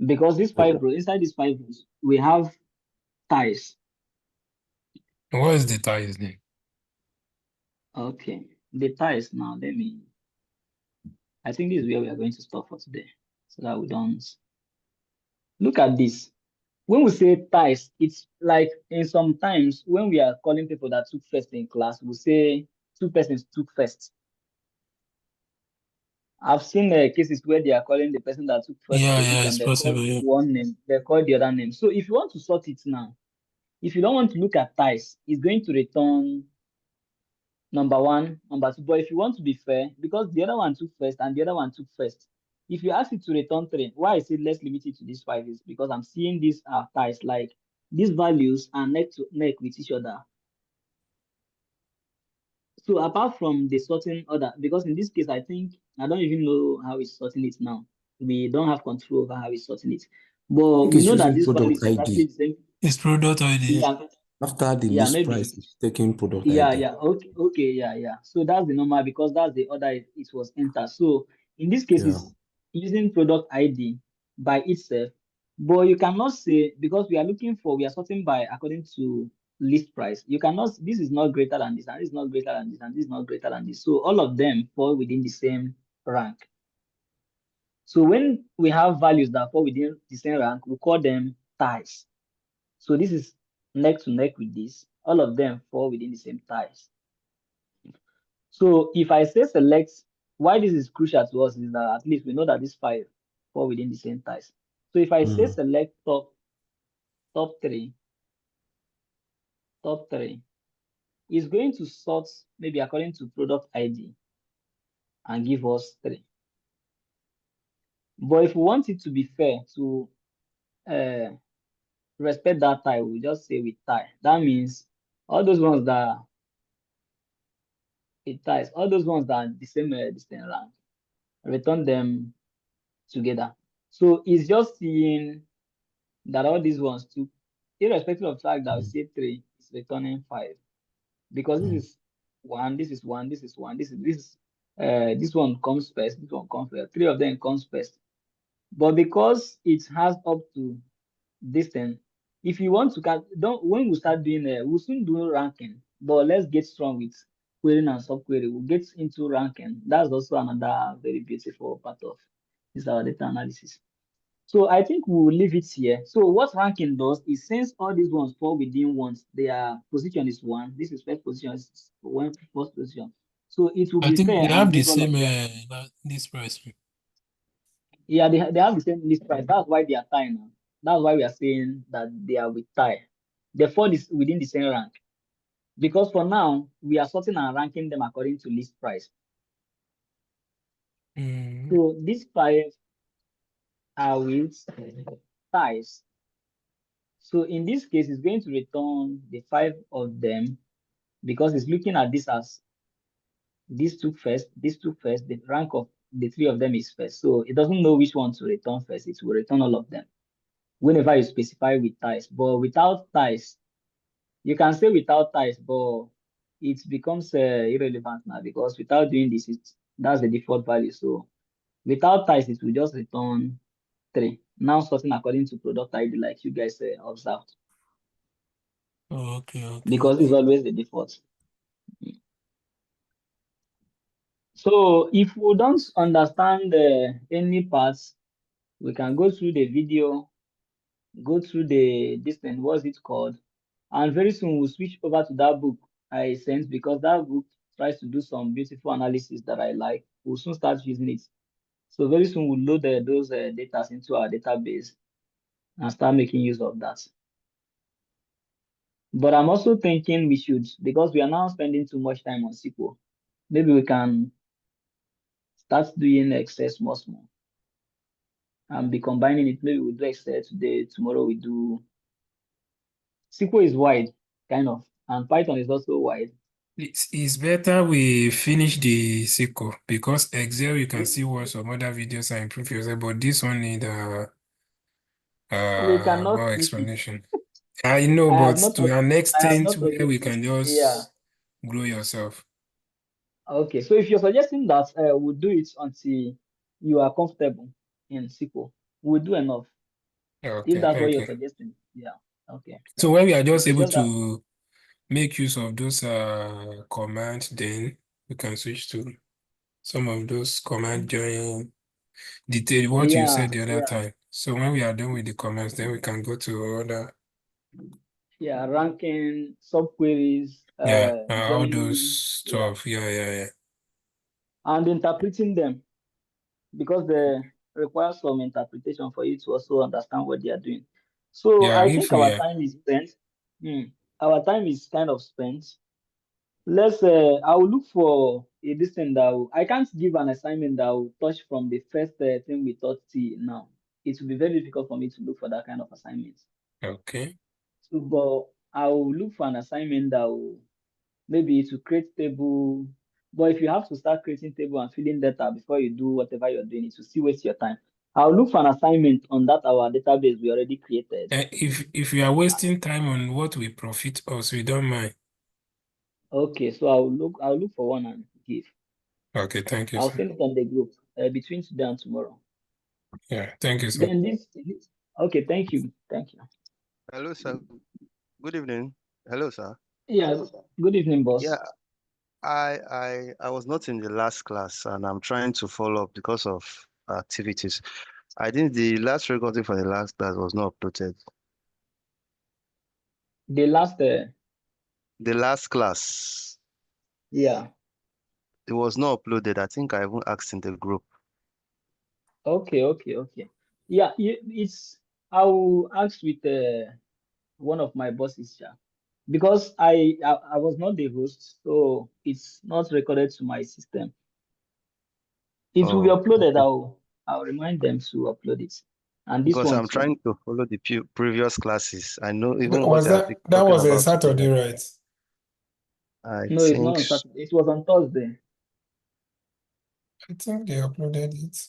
because these 5 rows, inside these 5 rows, we have ties. What is the ties then? Okay. The ties now, I think this is where we are going to stop for today. So that we don't look at this. When we say ties, it's like in sometimes when we are calling people that took first in class, we say 2 persons took first. I've seen cases where they are calling the person that took first Yeah, position, it's they call possible. Yeah. one name, they call the other name. So if you want to sort it now, if you don't want to look at ties, it's going to return number 1, number 2. But if you want to be fair, because the other one took first and the other one took first, if you ask it to return 3, why I say let's limit it to this 5 is because I'm seeing these are ties, like these values are neck to neck with each other. So apart from the sorting order, because in this case, I think I don't even know how it's sorting it now. We don't have control over how it's sorting it. But think we it's know that using this value product is exactly ID. the same. It's product ID. Yeah, After the yeah, list maybe. price, it's taking product Yeah, ID. yeah. Okay, yeah. So that's the normal because that's the order it was entered. So in this case, Yeah. it's using product ID by itself. But you cannot say because we are sorting by according to list price. You cannot, this is not greater than this, and this is not greater than this, and this is not greater than this. So all of them fall within the same rank. So when we have values that fall within the same rank, we call them ties. So this is neck to neck with this. All of them fall within the same ties. So if I say select, why this is crucial to us is that at least we know that these 5 fall within the same ties. So if I say select top 3, it's going to sort maybe according to product ID and give us 3. But if we want it to be fair to respect that tie, we just say with tie. That means all those ones that it ties, all those ones that are the same rank, return them together. So it's just seeing that all these ones too, irrespective of the fact that we say 3 is returning 5, because this is 1, this is 1, this is 1, this one comes first, this one comes first, 3 of them comes first. But because it has up to this thing, if you want to when we start doing we'll soon do ranking, but let's get strong with querying and subquery. We'll get into ranking. That's also another very beautiful part of this our data analysis. So I think we will leave it here. So what ranking does is since all these ones fall within ones, their position is 1. This is first position, this is first position. So it will I be think fair they and have the give all of same them. list price. Yeah, they have the same list price. That's why they are tying now. That's why we are saying that they are with tie. The fall is within the same rank. Because for now, we are sorting and ranking them according to list price. So these 5 are with ties. So in this case, it's going to return the 5 of them because it's looking at this as these two first, the rank of the 3 of them is first. So it doesn't know which one to return first. It will return all of them whenever you specify with ties. But without ties, you can say without ties, but it becomes irrelevant now because without doing this, that's the default value. So without ties, it will just return 3. Now sorting according to product ID, like you guys observed. Oh, okay. Because it's always the default. So if we don't understand any parts, we can go through the video, go through this thing, what's it called? And very soon we'll switch over to that book I sent because that book tries to do some beautiful analysis that I like. We'll soon start using it. So very soon we'll load those data into our database and start making use of that. But I'm also thinking we should, because we are now spending too much time on SQL, maybe we can start doing Excel small and be combining it. Maybe we'll do Excel today, tomorrow we do. SQL is wide, kind of, and Python is also wide. It's better we finish the SQL because Excel you can see what some other videos are improve yourself, but this one need We cannot more finish it. explanation. I know, I but have not, to an I have extent not where we suggested. can Yeah. just grow yourself. Okay. So if you're suggesting that we'll do it until you are comfortable in SQL, we'll do enough. If Okay, that's what thank you're you. suggesting. Yeah. Okay. So when we are just It's able just that. to make use of those commands, then we can switch to some of those command join detail what you said the other time. So when we are done with the comments, then we can go to other ranking, subqueries, all joining, those stuff. Yeah. and interpreting them, because they require some interpretation for you to also understand what they are doing. So Yeah, I if think we our time is spent. Our time is kind of spent. Let's I will look for a distance that I can't give an assignment that will touch from the first thing we taught till now. It will be very difficult for me to look for that kind of assignment. okay. So, but I will look for an assignment that will maybe to create table. But if you have to start creating table and filling data before you do whatever you're doing, it will still waste your time. I'll look for an assignment on that our database we already created. If we are wasting time on what will profit us, we don't mind. Okay, so I'll look for one and give. Okay, thank you, I'll sir. send it on the group between today and tomorrow. Yeah, thank you, sir. Then this okay, thank you. Hello, sir. Good evening. Hello, sir. Yeah, good evening, boss. Yeah, I was not in the last class, and I'm trying to follow up because of activities. I think the last recording for the last class was not uploaded. The last class. Yeah. It was not uploaded. I think I even asked in the group. Okay. Yeah, I will ask with one of my bosses, because I was not the host, so it's not recorded to my system. It will be uploaded. Okay. I'll remind them to upload it. And this Because one I'm too. trying to follow the previous classes. I know even what Was they are that talking was a about Saturday, today. right? I No, it's think not on Saturday. It was on Thursday. I think they uploaded it.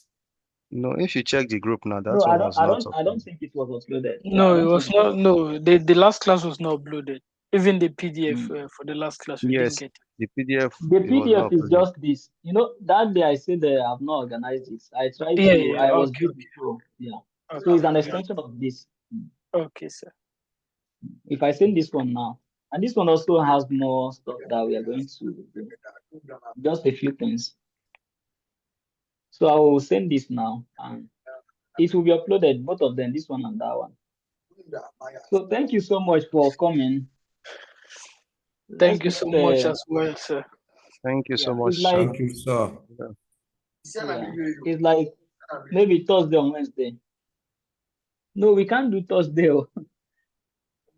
no. If you check the group now, that No, one was not I don't uploaded. think it was uploaded. No, it was not. No, the last class was not uploaded. Even the PDF for the last class, we didn't Yes, get it. the PDF. The It was not PDF is uploaded. just this. That day I said I have not organized it. I tried Yeah, to. I was okay. busy, so yeah. Okay. So it's an extension of this. Okay, sir. If I send this one now, and this one also has more stuff that we are going to do. Just a few things. So I will send this now, and it will be uploaded, both of them, this one and that one. So thank you so much for coming. Thank you so much as well, sir. Thank you so much, it's like, Thank you, sir. it's like maybe Thursday or Wednesday. No, we can't do Thursday.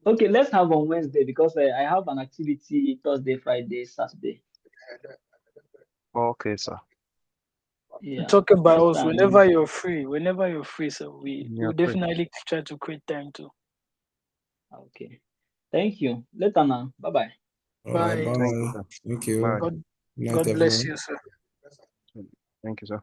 Okay, let's have on Wednesday, because I have an activity Thursday, Friday, Saturday. Okay, sir. Yeah. Talk about Next us time. whenever you're free. Whenever you're free, sir, we Yeah, will free. definitely try to create time too. Okay. Thank you. Later now. Bye-bye. Bye. Bye. Thank you. Bye. God Night, bless everyone. you, sir. Thank you, sir.